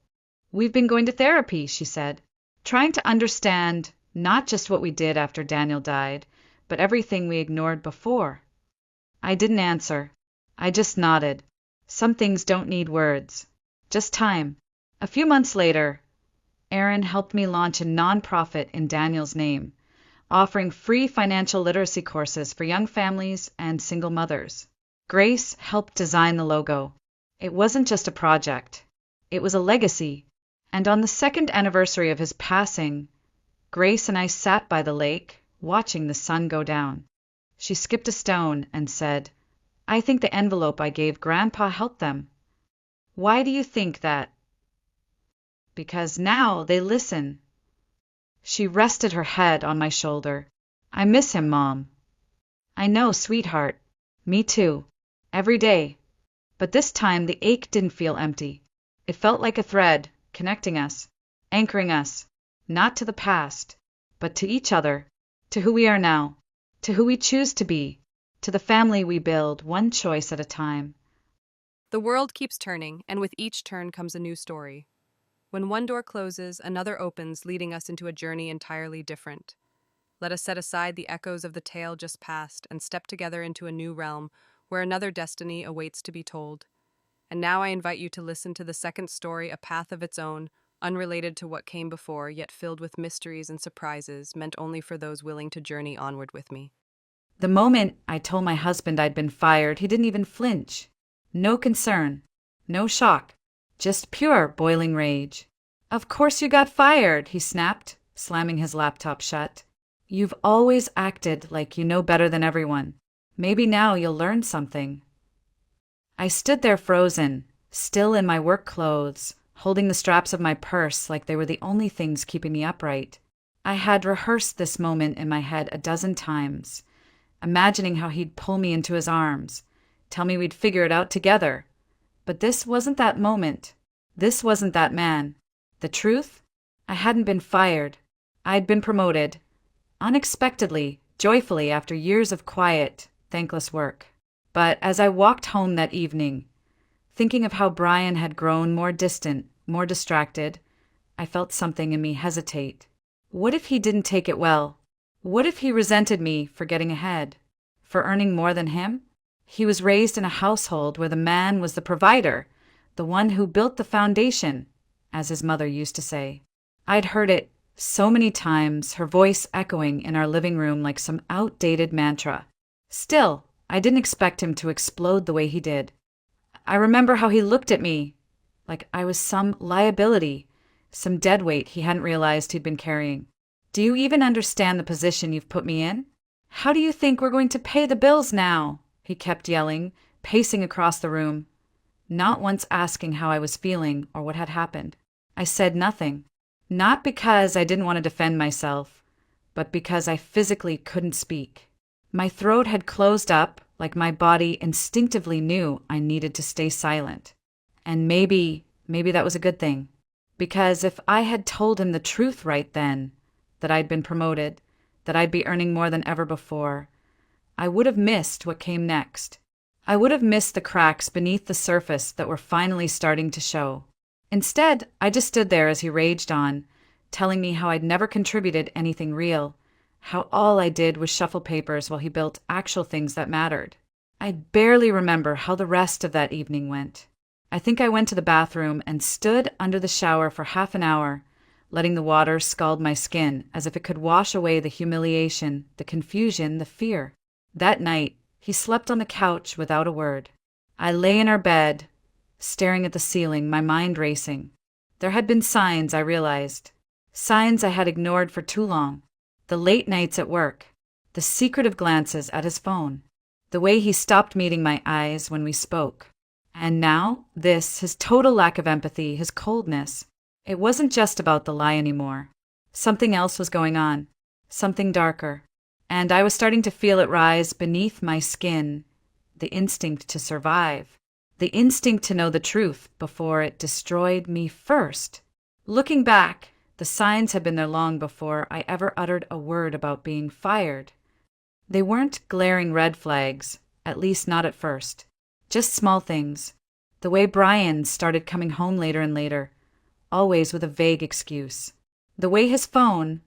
"We've been going to therapy," she said, "trying to understand not just what we did after Daniel died, but everything we ignored before." I didn't answer. I just nodded. Some things don't need words, just time. A few months later, Aaron helped me launch a nonprofit in Daniel's name, offering free financial literacy courses for young families and single mothers. Grace helped design the logo. It wasn't just a project. It was a legacy. And on the 2nd anniversary of his passing, Grace and I sat by the lake, watching the sun go down. She skipped a stone and said, "I think the envelope I gave Grandpa helped them." "Why do you think that?" "Because now they listen." She rested her head on my shoulder. "I miss him, Mom." "I know, sweetheart. Me too. Every day." But this time the ache didn't feel empty. It felt like a thread, connecting us, anchoring us, not to the past, but to each other, to who we are now, to who we choose to be, to the family we build, one choice at a time. The world keeps turning, and with each turn comes a new story. When one door closes, another opens, leading us into a journey entirely different. Let us set aside the echoes of the tale just past and step together into a new realm where another destiny awaits to be told. And now I invite you to listen to the second story, a path of its own, unrelated to what came before, yet filled with mysteries and surprises meant only for those willing to journey onward with me. The moment I told my husband I'd been fired, he didn't even flinch. No concern, no shock, just pure boiling rage. "Of course you got fired," he snapped, slamming his laptop shut. "You've always acted like you know better than everyone. Maybe now you'll learn something." I stood there frozen, still in my work clothes, holding the straps of my purse like they were the only things keeping me upright. I had rehearsed this moment in my head a dozen times, imagining how he'd pull me into his arms, tell me we'd figure it out together. But this wasn't that moment. This wasn't that man. The truth? I hadn't been fired. I'd been promoted. Unexpectedly, joyfully, after years of quiet, thankless work. But as I walked home that evening, thinking of how Brian had grown more distant, more distracted, I felt something in me hesitate. What if he didn't take it well? What if he resented me for getting ahead? For earning more than him? He was raised in a household where the man was the provider, the one who built the foundation, as his mother used to say. I'd heard it so many times, her voice echoing in our living room like some outdated mantra. Still, I didn't expect him to explode the way he did. I remember how he looked at me like I was some liability, some deadweight he hadn't realized he'd been carrying. "Do you even understand the position you've put me in? How do you think we're going to pay the bills now?" he kept yelling, pacing across the room, not once asking how I was feeling or what had happened. I said nothing, not because I didn't want to defend myself, but because I physically couldn't speak. My throat had closed up, like my body instinctively knew I needed to stay silent. And maybe that was a good thing. Because if I had told him the truth right then, that I'd been promoted, that I'd be earning more than ever before, I would have missed what came next. I would have missed the cracks beneath the surface that were finally starting to show. Instead, I just stood there as he raged on, telling me how I'd never contributed anything real, how all I did was shuffle papers while he built actual things that mattered. I barely remember how the rest of that evening went. I think I went to the bathroom and stood under the shower for half an hour, letting the water scald my skin as if it could wash away the humiliation, the confusion, the fear. That night, he slept on the couch without a word. I lay in our bed, staring at the ceiling, my mind racing. There had been signs, I realized. Signs I had ignored for too long. The late nights at work, the secretive glances at his phone, the way he stopped meeting my eyes when we spoke. And now, his total lack of empathy, his coldness. It wasn't just about the lie anymore. Something else was going on, something darker. And I was starting to feel it rise beneath my skin, the instinct to survive, the instinct to know the truth before it destroyed me first. Looking back, the signs had been there long before I ever uttered a word about being fired. They weren't glaring red flags, at least not at first. Just small things. The way Brian started coming home later and later, always with a vague excuse. The way his phone,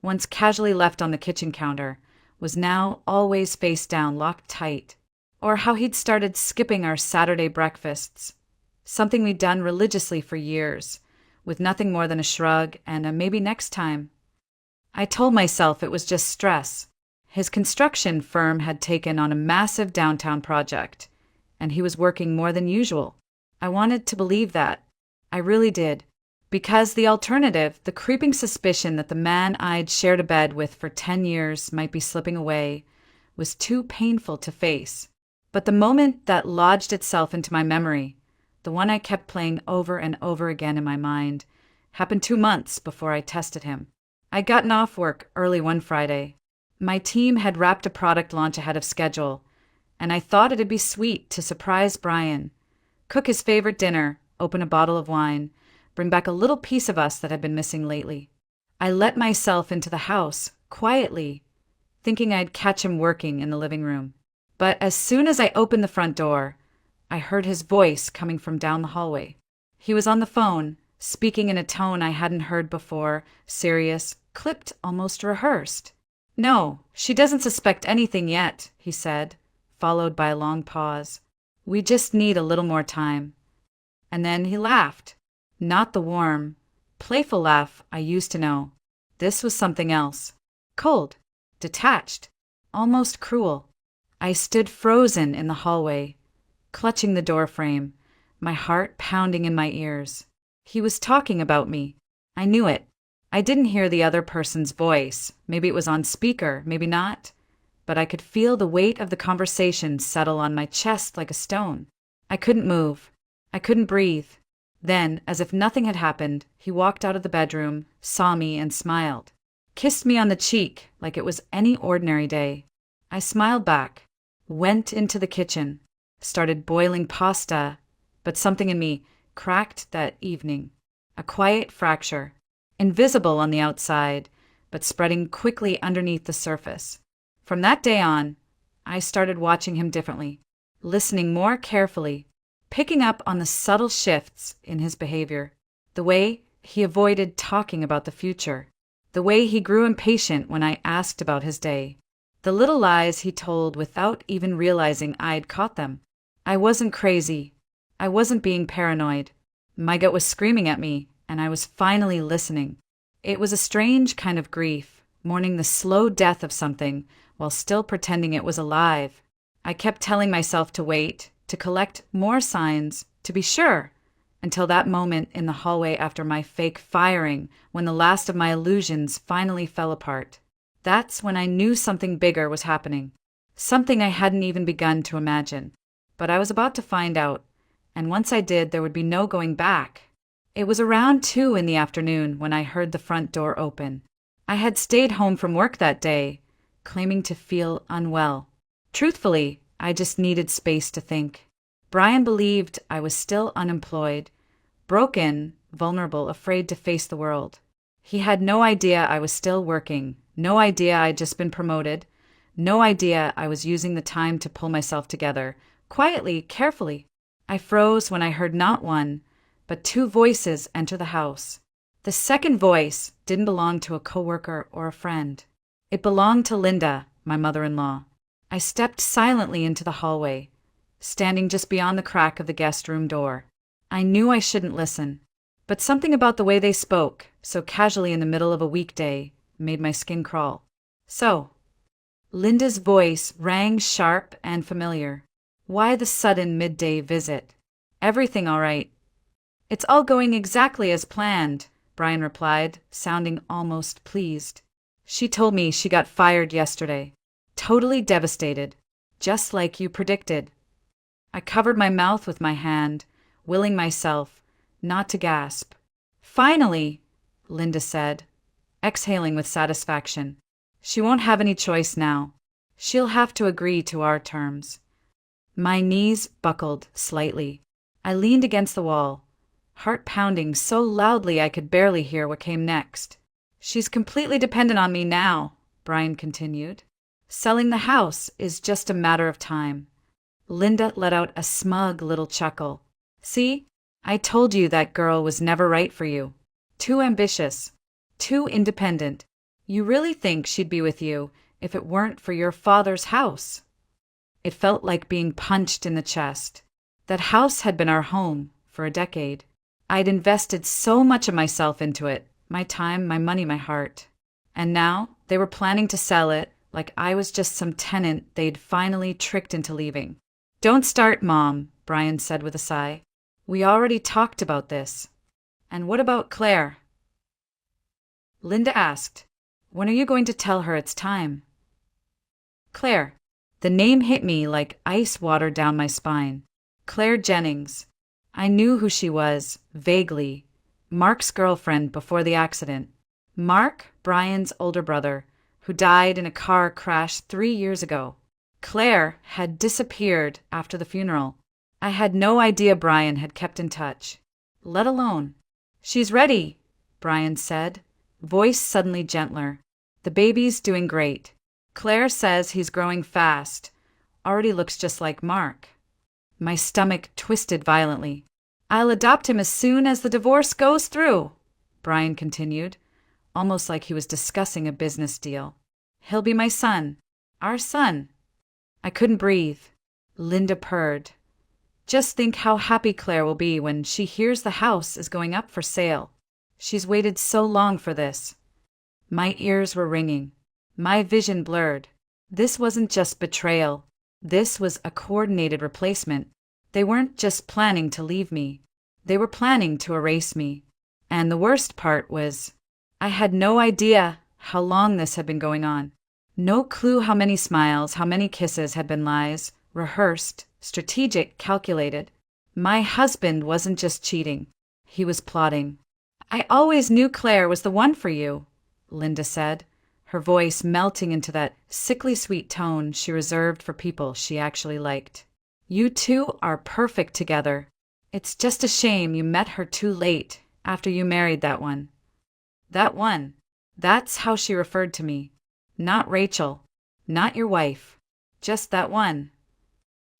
once casually left on the kitchen counter, was now always face down, locked tight. Or how he'd started skipping our Saturday breakfasts, something we'd done religiously for years, with nothing more than a shrug and a maybe next time. I told myself it was just stress. His construction firm had taken on a massive downtown project, and he was working more than usual. I wanted to believe that. I really did. Because the alternative, the creeping suspicion that the man I'd shared a bed with for 10 years might be slipping away, was too painful to face. But the moment that lodged itself into my memory, the one I kept playing over and over again in my mind, happened 2 months before I tested him. I'd gotten off work early one Friday. My team had wrapped a product launch ahead of schedule, and I thought it'd be sweet to surprise Brian, cook his favorite dinner, open a bottle of wine, bring back a little piece of us that had been missing lately. I let myself into the house, quietly, thinking I'd catch him working in the living room. But as soon as I opened the front door, I heard his voice coming from down the hallway. He was on the phone, speaking in a tone I hadn't heard before, serious, clipped, almost rehearsed. "No, she doesn't suspect anything yet," he said, followed by a long pause. "We just need a little more time." And then he laughed. Not the warm, playful laugh I used to know. This was something else. Cold, detached, almost cruel. I stood frozen in the hallway, clutching the doorframe, my heart pounding in my ears. He was talking about me. I knew it. I didn't hear the other person's voice. Maybe it was on speaker, maybe not. But I could feel the weight of the conversation settle on my chest like a stone. I couldn't move. I couldn't breathe. Then, as if nothing had happened, he walked out of the bedroom, saw me, and smiled. Kissed me on the cheek like it was any ordinary day. I smiled back, went into the kitchen, started boiling pasta, but something in me cracked that evening. A quiet fracture, invisible on the outside, but spreading quickly underneath the surface. From that day on, I started watching him differently, listening more carefully, picking up on the subtle shifts in his behavior, the way he avoided talking about the future, the way he grew impatient when I asked about his day, the little lies he told without even realizing I'd caught them. I wasn't crazy. I wasn't being paranoid. My gut was screaming at me, and I was finally listening. It was a strange kind of grief, mourning the slow death of something while still pretending it was alive. I kept telling myself to wait, to collect more signs, to be sure, until that moment in the hallway after my fake firing, when the last of my illusions finally fell apart. That's when I knew something bigger was happening, something I hadn't even begun to imagine. But I was about to find out, and once I did, there would be no going back. It was around 2 in the afternoon when I heard the front door open. I had stayed home from work that day, claiming to feel unwell. Truthfully, I just needed space to think. Brian believed I was still unemployed, broken, vulnerable, afraid to face the world. He had no idea I was still working, no idea I'd just been promoted, no idea I was using the time to pull myself together, quietly, carefully. I froze when I heard not one, but 2 voices enter the house. The second voice didn't belong to a coworker or a friend. It belonged to Linda, my mother-in-law. I stepped silently into the hallway, standing just beyond the crack of the guest room door. I knew I shouldn't listen, but something about the way they spoke, so casually in the middle of a weekday, made my skin crawl. So, Linda's voice rang sharp and familiar. Why the sudden midday visit? Everything all right? It's all going exactly as planned, Brian replied, sounding almost pleased. She told me she got fired yesterday. Totally devastated, just like you predicted. I covered my mouth with my hand, willing myself not to gasp. Finally, Linda said, exhaling with satisfaction. She won't have any choice now. She'll have to agree to our terms. My knees buckled slightly. I leaned against the wall, heart pounding so loudly I could barely hear what came next. She's completely dependent on me now, Brian continued. Selling the house is just a matter of time. Linda let out a smug little chuckle. See, I told you that girl was never right for you. Too ambitious, too independent. You really think she'd be with you if it weren't for your father's house? It felt like being punched in the chest. That house had been our home for a decade. I'd invested so much of myself into it, my time, my money, my heart. And now they were planning to sell it like I was just some tenant they'd finally tricked into leaving. Don't start, Mom, Brian said with a sigh. We already talked about this. And what about Claire? Linda asked. When are you going to tell her it's time? Claire. The name hit me like ice water down my spine. Claire Jennings. I knew who she was, vaguely. Mark's girlfriend before the accident. Mark, Brian's older brother, who died in a car crash 3 years ago. Claire had disappeared after the funeral. I had no idea Brian had kept in touch, let alone. She's ready, Brian said, voice suddenly gentler. The baby's doing great. Claire says he's growing fast. Already looks just like Mark. My stomach twisted violently. I'll adopt him as soon as the divorce goes through, Brian continued, almost like he was discussing a business deal. He'll be my son. Our son. I couldn't breathe. Linda purred. Just think how happy Claire will be when she hears the house is going up for sale. She's waited so long for this. My ears were ringing. My vision blurred. This wasn't just betrayal. This was a coordinated replacement. They weren't just planning to leave me. They were planning to erase me. And the worst part was, I had no idea how long this had been going on. No clue how many smiles, how many kisses had been lies, rehearsed, strategic, calculated. My husband wasn't just cheating. He was plotting. I always knew Claire was the one for you, Linda said, her voice melting into that sickly sweet tone she reserved for people she actually liked. You two are perfect together. It's just a shame you met her too late after you married that one. That one. That's how she referred to me. Not Rachel. Not your wife. Just that one.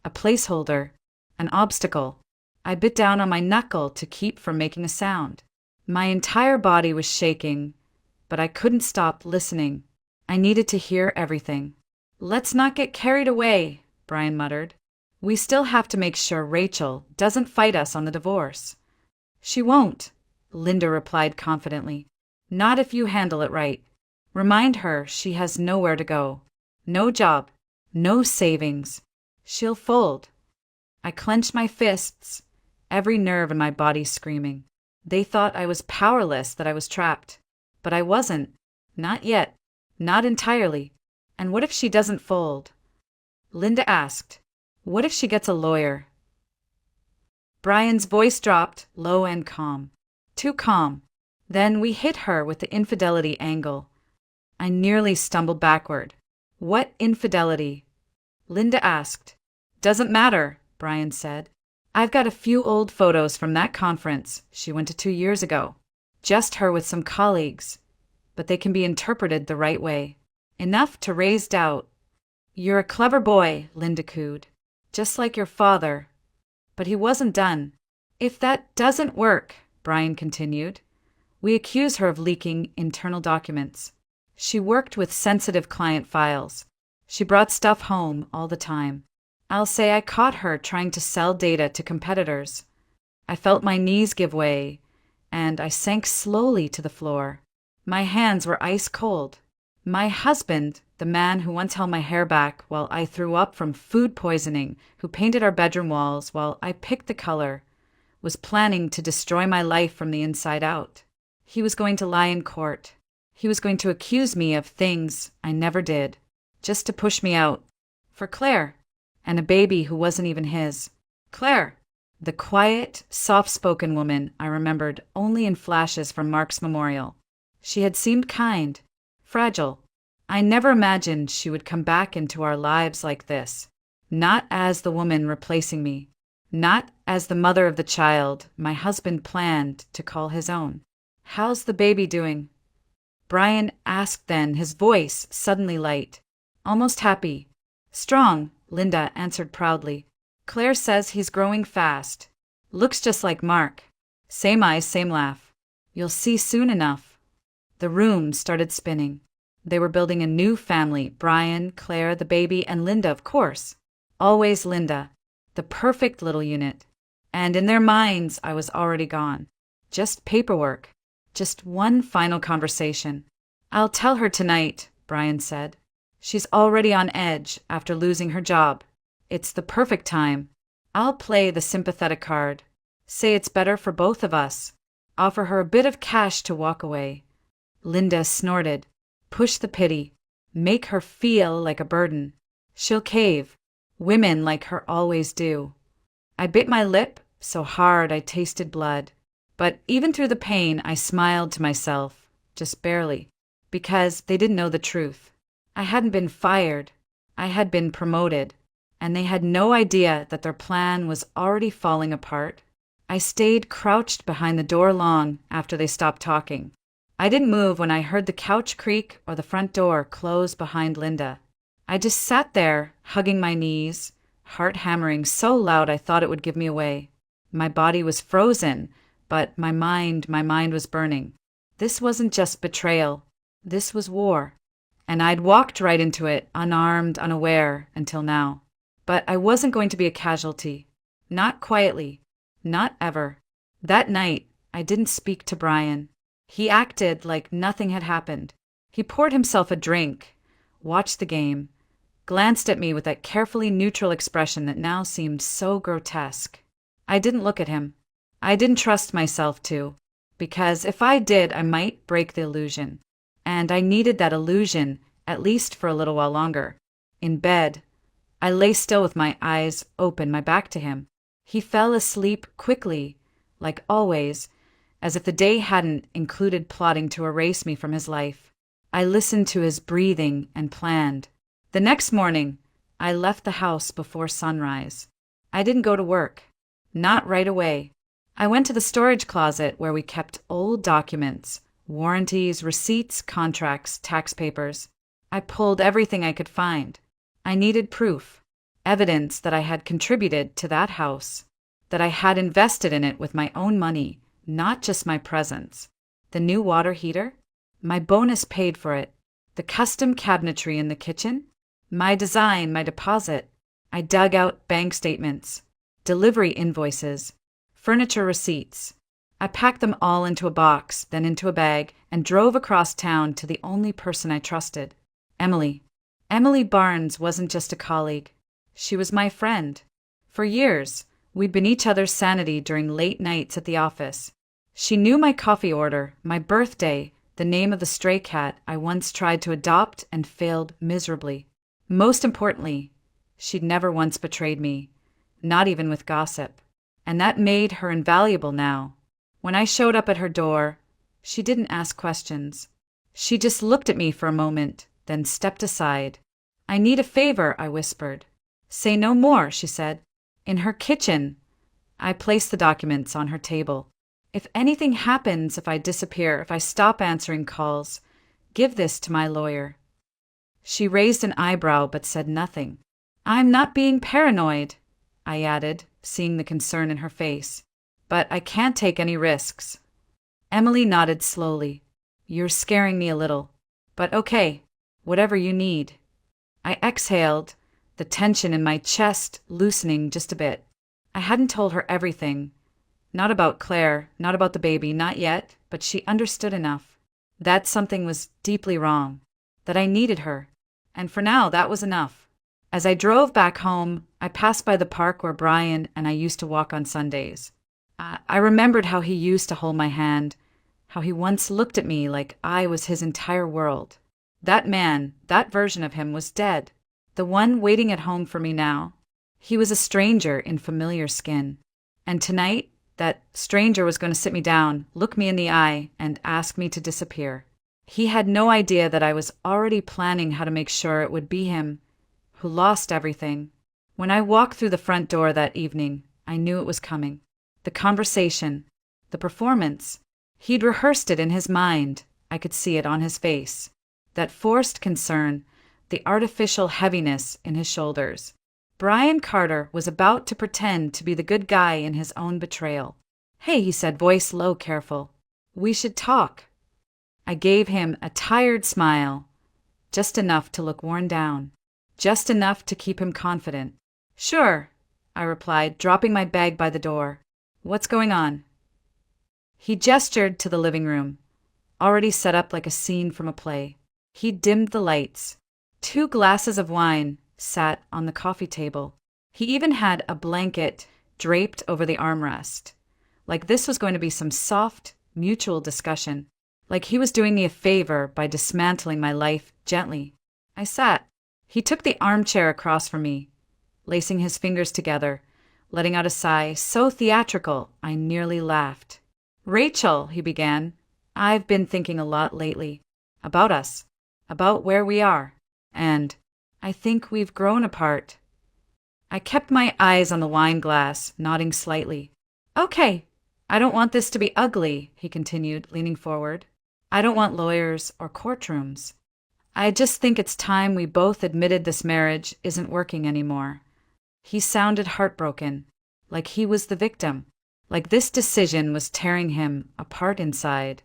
A placeholder. An obstacle. I bit down on my knuckle to keep from making a sound. My entire body was shaking, but I couldn't stop listening. I needed to hear everything. Let's not get carried away, Brian muttered. We still have to make sure Rachel doesn't fight us on the divorce. She won't, Linda replied confidently. Not if you handle it right. Remind her she has nowhere to go. No job. No savings. She'll fold. I clenched my fists, every nerve in my body screaming. They thought I was powerless, that I was trapped. But I wasn't. Not yet. Not entirely. And what if she doesn't fold? Linda asked. What if she gets a lawyer? Brian's voice dropped, low and calm. Too calm. Then we hit her with the infidelity angle. I nearly stumbled backward. What infidelity? Linda asked. Doesn't matter, Brian said. I've got a few old photos from that conference she went to 2 years ago. Just her with some colleagues. But they can be interpreted the right way. Enough to raise doubt. You're a clever boy, Linda cooed. Just like your father. But he wasn't done. If that doesn't work, Brian continued, We accuse her of leaking internal documents. She worked with sensitive client files. She brought stuff home all the time. I'll say I caught her trying to sell data to competitors. I felt my knees give way, and I sank slowly to the floor. My hands were ice cold. My husband, the man who once held my hair back while I threw up from food poisoning, who painted our bedroom walls while I picked the color, was planning to destroy my life from the inside out. He was going to lie in court. He was going to accuse me of things I never did, just to push me out. For Claire, and a baby who wasn't even his. Claire, the quiet, soft-spoken woman I remembered only in flashes from Mark's memorial. She had seemed kind, fragile. I never imagined she would come back into our lives like this. Not as the woman replacing me. Not as the mother of the child my husband planned to call his own. "How's the baby doing?" Brian asked then, his voice suddenly light. "Almost happy." "Strong," Linda answered proudly. "Claire says he's growing fast. Looks just like Mark. Same eyes, same laugh. You'll see soon enough." The room started spinning. They were building a new family, Brian, Claire, the baby, and Linda, of course. Always Linda, the perfect little unit. And in their minds, I was already gone. Just paperwork. Just one final conversation. "I'll tell her tonight," Brian said. "She's already on edge after losing her job. It's the perfect time. I'll play the sympathetic card. Say it's better for both of us. Offer her a bit of cash to walk away." Linda snorted. "Push the pity. Make her feel like a burden. She'll cave. Women like her always do." I bit my lip so hard I tasted blood. But even through the pain, I smiled to myself, just barely, because they didn't know the truth. I hadn't been fired. I had been promoted, and they had no idea that their plan was already falling apart. I stayed crouched behind the door long after they stopped talking. I didn't move when I heard the couch creak or the front door close behind Linda. I just sat there, hugging my knees, heart hammering so loud I thought it would give me away. My body was frozen, but my mind was burning. This wasn't just betrayal. This was war. And I'd walked right into it, unarmed, unaware, until now. But I wasn't going to be a casualty. Not quietly. Not ever. That night, I didn't speak to Brian. He acted like nothing had happened. He poured himself a drink, watched the game, glanced at me with that carefully neutral expression that now seemed so grotesque. I didn't look at him. I didn't trust myself to, because if I did, I might break the illusion. And I needed that illusion, at least for a little while longer. In bed, I lay still with my eyes open, my back to him. He fell asleep quickly, like always, as if the day hadn't included plotting to erase me from his life. I listened to his breathing and planned. The next morning, I left the house before sunrise. I didn't go to work. Not right away. I went to the storage closet where we kept old documents, warranties, receipts, contracts, tax papers. I pulled everything I could find. I needed proof, evidence that I had contributed to that house, that I had invested in it with my own money, not just my presence. The new water heater? My bonus paid for it. The custom cabinetry in the kitchen? My design, my deposit. I dug out bank statements, delivery invoices, furniture receipts. I packed them all into a box, then into a bag, and drove across town to the only person I trusted, Emily. Emily Barnes wasn't just a colleague. She was my friend. For years, we'd been each other's sanity during late nights at the office. She knew my coffee order, my birthday, the name of the stray cat I once tried to adopt and failed miserably. Most importantly, she'd never once betrayed me, not even with gossip. And that made her invaluable now. When I showed up at her door, she didn't ask questions. She just looked at me for a moment, then stepped aside. "I need a favor," I whispered. "Say no more," she said. "In her kitchen." I placed the documents on her table. "If anything happens, if I disappear, if I stop answering calls, give this to my lawyer." She raised an eyebrow but said nothing. "I'm not being paranoid," I added, seeing the concern in her face. "But I can't take any risks." Emily nodded slowly. You're scaring me a little. But okay, whatever you need. I exhaled, the tension in my chest loosening just a bit. I hadn't told her everything. Not about Claire, not about the baby, not yet, but she understood enough. That something was deeply wrong. That I needed her. And for now, that was enough. As I drove back home, I passed by the park where Brian and I used to walk on Sundays. I remembered how he used to hold my hand, how he once looked at me like I was his entire world. That man, that version of him was dead. The one waiting at home for me now. He was a stranger in familiar skin. And tonight, that stranger was going to sit me down, look me in the eye, and ask me to disappear. He had no idea that I was already planning how to make sure it would be him who lost everything. When I walked through the front door that evening, I knew it was coming. The conversation, the performance. He'd rehearsed it in his mind. I could see it on his face. That forced concern, the artificial heaviness in his shoulders. Brian Carter was about to pretend to be the good guy in his own betrayal. Hey, he said, voice low, careful. We should talk. I gave him a tired smile, just enough to look worn down, just enough to keep him confident. Sure, I replied, dropping my bag by the door. What's going on? He gestured to the living room, already set up like a scene from a play. He dimmed the lights. 2 glasses of wine sat on the coffee table. He even had a blanket draped over the armrest. Like this was going to be some soft, mutual discussion. Like he was doing me a favor by dismantling my life gently. I sat. He took the armchair across from me, lacing his fingers together, letting out a sigh so theatrical I nearly laughed. Rachel, he began, I've been thinking a lot lately. About us. About where we are. And I think we've grown apart. I kept my eyes on the wine glass, nodding slightly. Okay, I don't want this to be ugly, he continued, leaning forward. I don't want lawyers or courtrooms. I just think it's time we both admitted this marriage isn't working anymore. He sounded heartbroken, like he was the victim, like this decision was tearing him apart inside.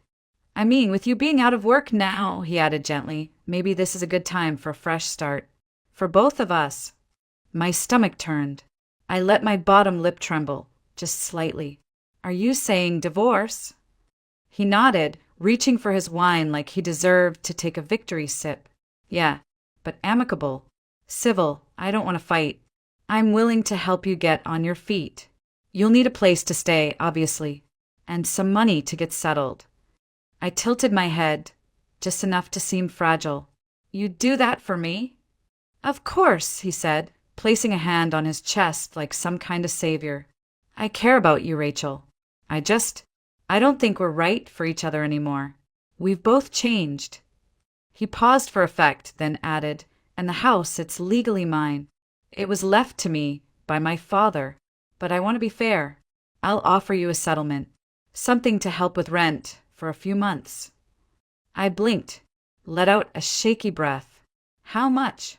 I mean, with you being out of work now, he added gently, maybe this is a good time for a fresh start. For both of us. My stomach turned. I let my bottom lip tremble, just slightly. Are you saying divorce? He nodded, reaching for his wine like he deserved to take a victory sip. Yeah, but amicable. Civil, I don't want to fight. I'm willing to help you get on your feet. You'll need a place to stay, obviously, and some money to get settled. I tilted my head, just enough to seem fragile. You'd do that for me? Of course, he said, placing a hand on his chest like some kind of savior. I care about you, Rachel. I don't think we're right for each other anymore. We've both changed. He paused for effect, then added, and the house, it's legally mine. It was left to me by my father, but I want to be fair. I'll offer you a settlement, something to help with rent for a few months. I blinked, let out a shaky breath. How much?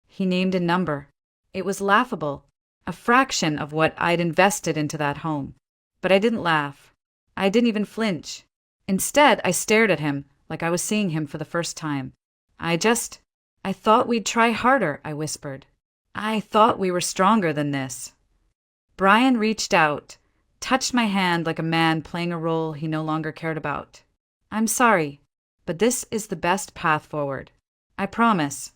He named a number. It was laughable, a fraction of what I'd invested into that home. But I didn't laugh. I didn't even flinch. Instead, I stared at him like I was seeing him for the first time. I thought we'd try harder, I whispered. I thought we were stronger than this. Brian reached out, touched my hand like a man playing a role he no longer cared about. I'm sorry, but this is the best path forward. I promise.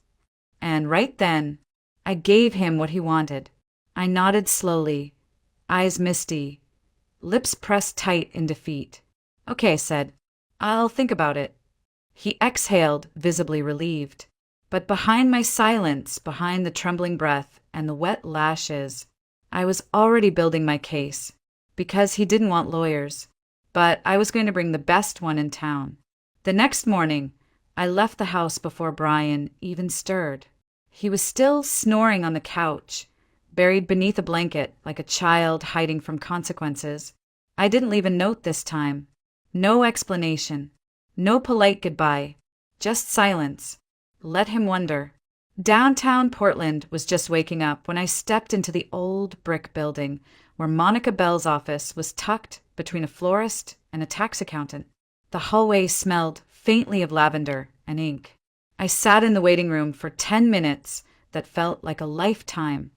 And right then, I gave him what he wanted. I nodded slowly, eyes misty, lips pressed tight in defeat. Okay, I said. I'll think about it. He exhaled, visibly relieved. But behind my silence, behind the trembling breath and the wet lashes, I was already building my case. Because he didn't want lawyers. But I was going to bring the best one in town. The next morning, I left the house before Brian even stirred. He was still snoring on the couch, buried beneath a blanket like a child hiding from consequences. I didn't leave a note this time. No explanation. No polite goodbye. Just silence. Let him wonder. Downtown Portland was just waking up when I stepped into the old brick building where Monica Bell's office was tucked between a florist and a tax accountant. The hallway smelled faintly of lavender and ink. I sat in the waiting room for 10 minutes that felt like a lifetime,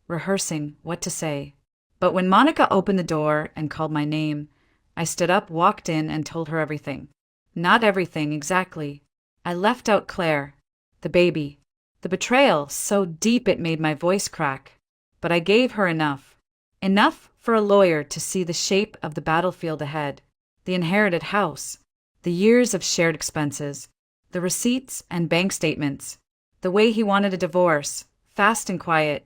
rehearsing what to say. But when Monica opened the door and called my name, I stood up, walked in, and told her everything. Not everything, exactly. I left out Claire, the baby, the betrayal so deep it made my voice crack. But I gave her enough. Enough for a lawyer to see the shape of the battlefield ahead, the inherited house, the years of shared expenses, the receipts and bank statements, the way he wanted a divorce, fast and quiet,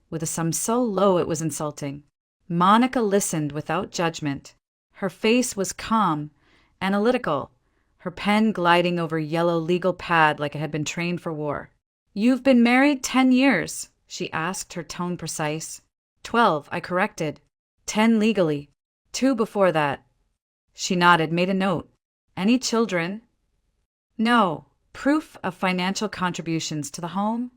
with a sum so low it was insulting. Monica listened without judgment. Her face was calm, analytical, her pen gliding over yellow legal pad like it had been trained for war. "You've been married 10 years, she asked, her tone precise. 12, I corrected. 10 legally. 2 before that. She nodded, made a note. Any children? No. Proof of financial contributions to the home?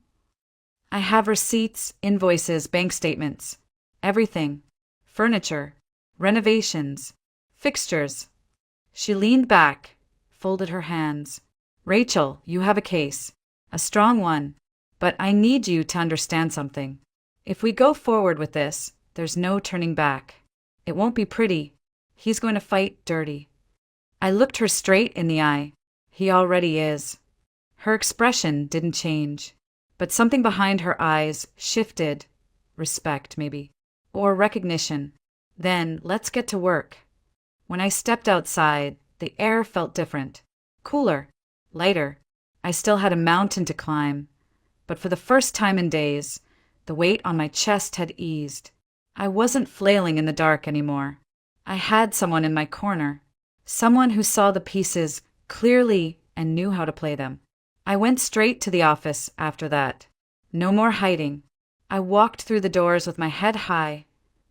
I have receipts, invoices, bank statements. Everything. Furniture. Renovations. Fixtures. She leaned back, folded her hands. Rachel, you have a case. A strong one. But I need you to understand something. If we go forward with this, there's no turning back. It won't be pretty. He's going to fight dirty. I looked her straight in the eye. He already is. Her expression didn't change, but something behind her eyes shifted. Respect, maybe. Or recognition. Then, let's get to work. When I stepped outside, the air felt different. Cooler. Lighter. I still had a mountain to climb. But for the first time in days, the weight on my chest had eased. I wasn't flailing in the dark anymore. I had someone in my corner. Someone who saw the pieces clearly and knew how to play them. I went straight to the office after that. No more hiding. I walked through the doors with my head high,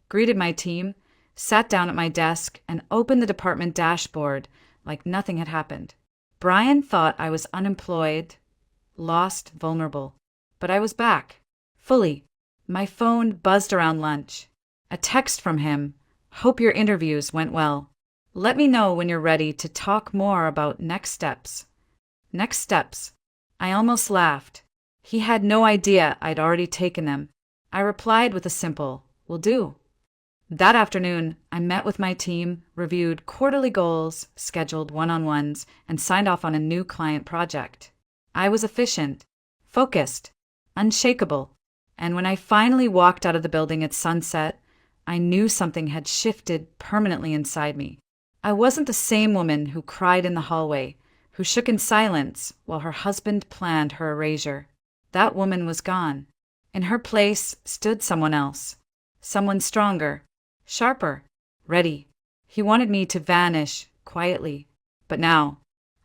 greeted my team, sat down at my desk, and opened the department dashboard like nothing had happened. Brian thought I was unemployed, lost, vulnerable. But I was back. Fully. My phone buzzed around lunch. A text from him. Hope your interviews went well. Let me know when you're ready to talk more about next steps. Next steps. I almost laughed. He had no idea I'd already taken them. I replied with a simple, "Will do." That afternoon, I met with my team, reviewed quarterly goals, scheduled one-on-ones, and signed off on a new client project. I was efficient, focused, unshakable, and when I finally walked out of the building at sunset, I knew something had shifted permanently inside me. I wasn't the same woman who cried in the hallway, who shook in silence while her husband planned her erasure. That woman was gone. In her place stood someone else. Someone stronger, sharper, ready. He wanted me to vanish quietly. But now,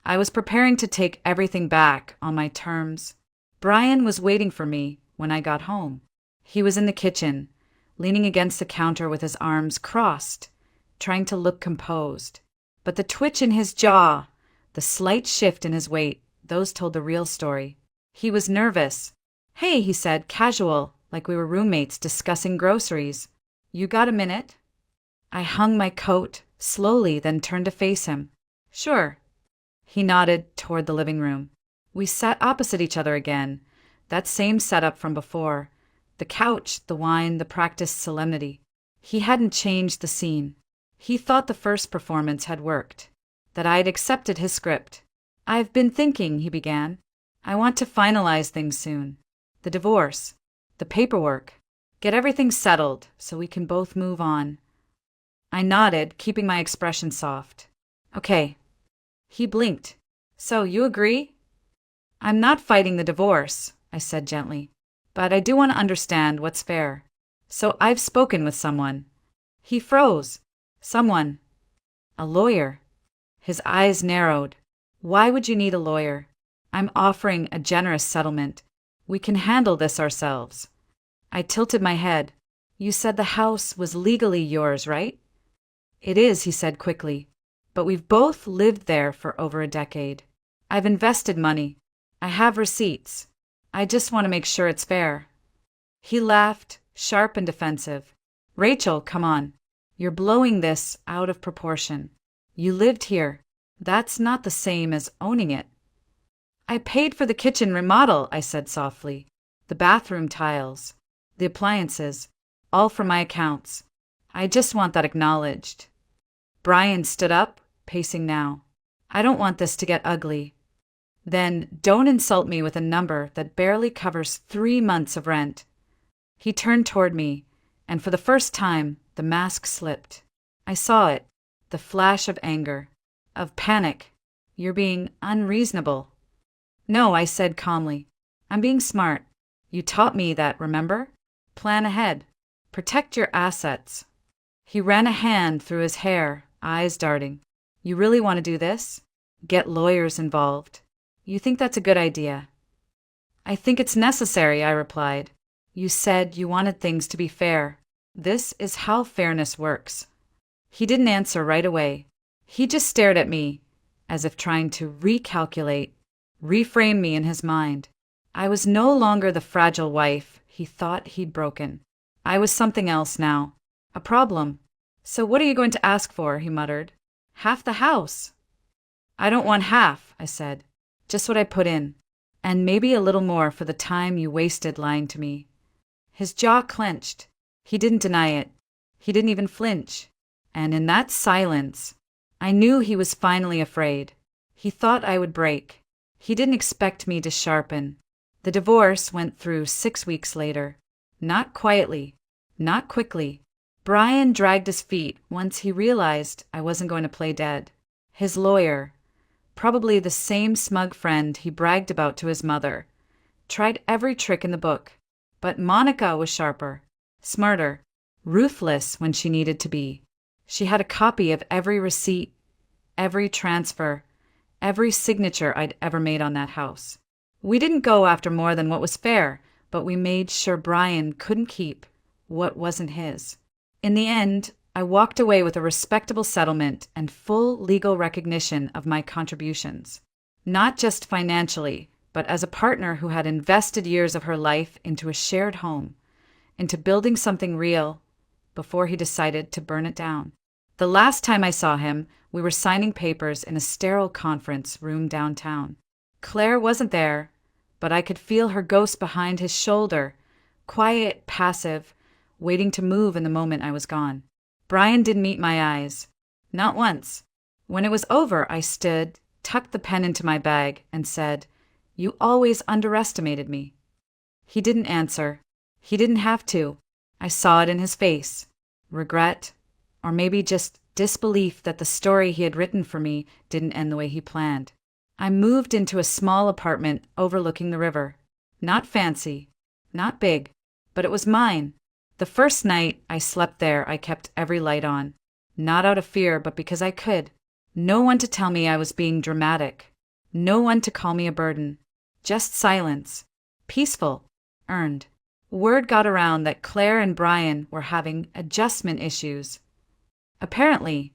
I was preparing to take everything back on my terms. Brian was waiting for me when I got home. He was in the kitchen, leaning against the counter with his arms crossed, trying to look composed. But the twitch in his jaw, the slight shift in his weight, those told the real story. He was nervous. "Hey," he said, casual, like we were roommates discussing groceries. "You got a minute?" I hung my coat, slowly, then turned to face him. "Sure." He nodded toward the living room. We sat opposite each other again, that same setup from before. The couch, the wine, the practiced solemnity. He hadn't changed the scene. He thought the first performance had worked, that I'd accepted his script. "I've been thinking," he began. "I want to finalize things soon. The divorce, the paperwork, get everything settled so we can both move on." I nodded, keeping my expression soft. "Okay." He blinked. "So, you agree?" "I'm not fighting the divorce," I said gently, "but I do want to understand what's fair. So I've spoken with someone." He froze. "Someone." "A lawyer." His eyes narrowed. "Why would you need a lawyer? I'm offering a generous settlement. We can handle this ourselves." I tilted my head. "You said the house was legally yours, right?" "It is," he said quickly, "but we've both lived there for over a decade. I've invested money. I have receipts. I just want to make sure it's fair." He laughed, sharp and defensive. Rachel, come on. You're blowing this out of proportion. You lived here. That's not the same as owning it. I paid for the kitchen remodel, I said softly. The bathroom tiles, the appliances, all from my accounts. I just want that acknowledged. Brian stood up, pacing now. I don't want this to get ugly. Then don't insult me with a number that barely covers 3 months of rent. He turned toward me, and for the first time, the mask slipped. I saw it, the flash of anger, of panic. You're being unreasonable. No, I said calmly. I'm being smart. You taught me that, remember? Plan ahead. Protect your assets. He ran a hand through his hair, eyes darting. You really want to do this? Get lawyers involved. You think that's a good idea? I think it's necessary, I replied. You said you wanted things to be fair. This is how fairness works. He didn't answer right away. He just stared at me, as if trying to recalculate, reframe me in his mind. I was no longer the fragile wife he thought he'd broken. I was something else now. A problem. So what are you going to ask for? He muttered. Half the house. I don't want half, I said. Just what I put in. And maybe a little more for the time you wasted lying to me. His jaw clenched. He didn't deny it. He didn't even flinch. And in that silence, I knew he was finally afraid. He thought I would break. He didn't expect me to sharpen. The divorce went through 6 weeks later. Not quietly. Not quickly. Brian dragged his feet once he realized I wasn't going to play dead. His lawyer, probably the same smug friend he bragged about to his mother, tried every trick in the book. But Monica was sharper, smarter, ruthless when she needed to be. She had a copy of every receipt, every transfer, every signature I'd ever made on that house. We didn't go after more than what was fair, but we made sure Brian couldn't keep what wasn't his. In the end, I walked away with a respectable settlement and full legal recognition of my contributions. Not just financially, but as a partner who had invested years of her life into a shared home, into building something real, before he decided to burn it down. The last time I saw him, we were signing papers in a sterile conference room downtown. Claire wasn't there, but I could feel her ghost behind his shoulder, quiet, passive, waiting to move in the moment I was gone. Brian didn't meet my eyes. Not once. When it was over, I stood, tucked the pen into my bag, and said, "You always underestimated me." He didn't answer. He didn't have to. I saw it in his face. Regret, or maybe just disbelief that the story he had written for me didn't end the way he planned. I moved into a small apartment overlooking the river. Not fancy, not big, but it was mine. The first night I slept there, I kept every light on. Not out of fear, but because I could. No one to tell me I was being dramatic. No one to call me a burden. Just silence. Peaceful. Earned. Word got around that Claire and Brian were having adjustment issues. Apparently,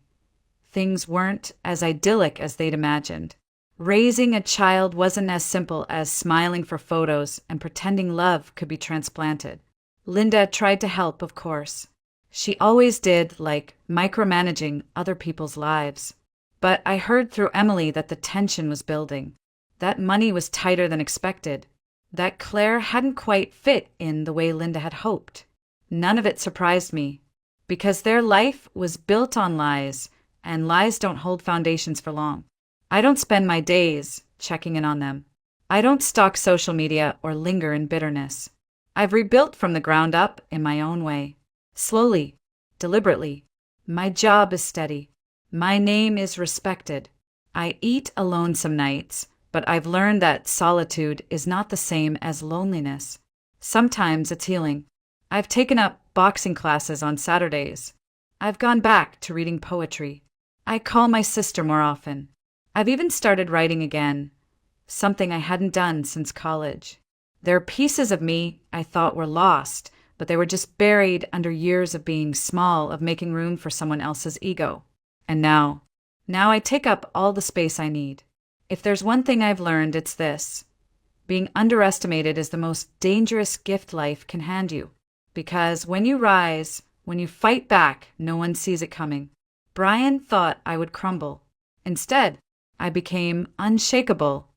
things weren't as idyllic as they'd imagined. Raising a child wasn't as simple as smiling for photos and pretending love could be transplanted. Linda tried to help, of course. She always did, like micromanaging other people's lives. But I heard through Emily that the tension was building. That money was tighter than expected. That Claire hadn't quite fit in the way Linda had hoped. None of it surprised me, because their life was built on lies, and lies don't hold foundations for long. I don't spend my days checking in on them. I don't stalk social media or linger in bitterness. I've rebuilt from the ground up in my own way. Slowly, deliberately. My job is steady. My name is respected. I eat alone some nights, but I've learned that solitude is not the same as loneliness. Sometimes it's healing. I've taken up boxing classes on Saturdays. I've gone back to reading poetry. I call my sister more often. I've even started writing again, something I hadn't done since college. There are pieces of me I thought were lost, but they were just buried under years of being small, of making room for someone else's ego. And now I take up all the space I need. If there's one thing I've learned, it's this. Being underestimated is the most dangerous gift life can hand you. Because when you rise, When you fight back, no one sees it coming. Brian thought I would crumble. Instead, I became unshakable.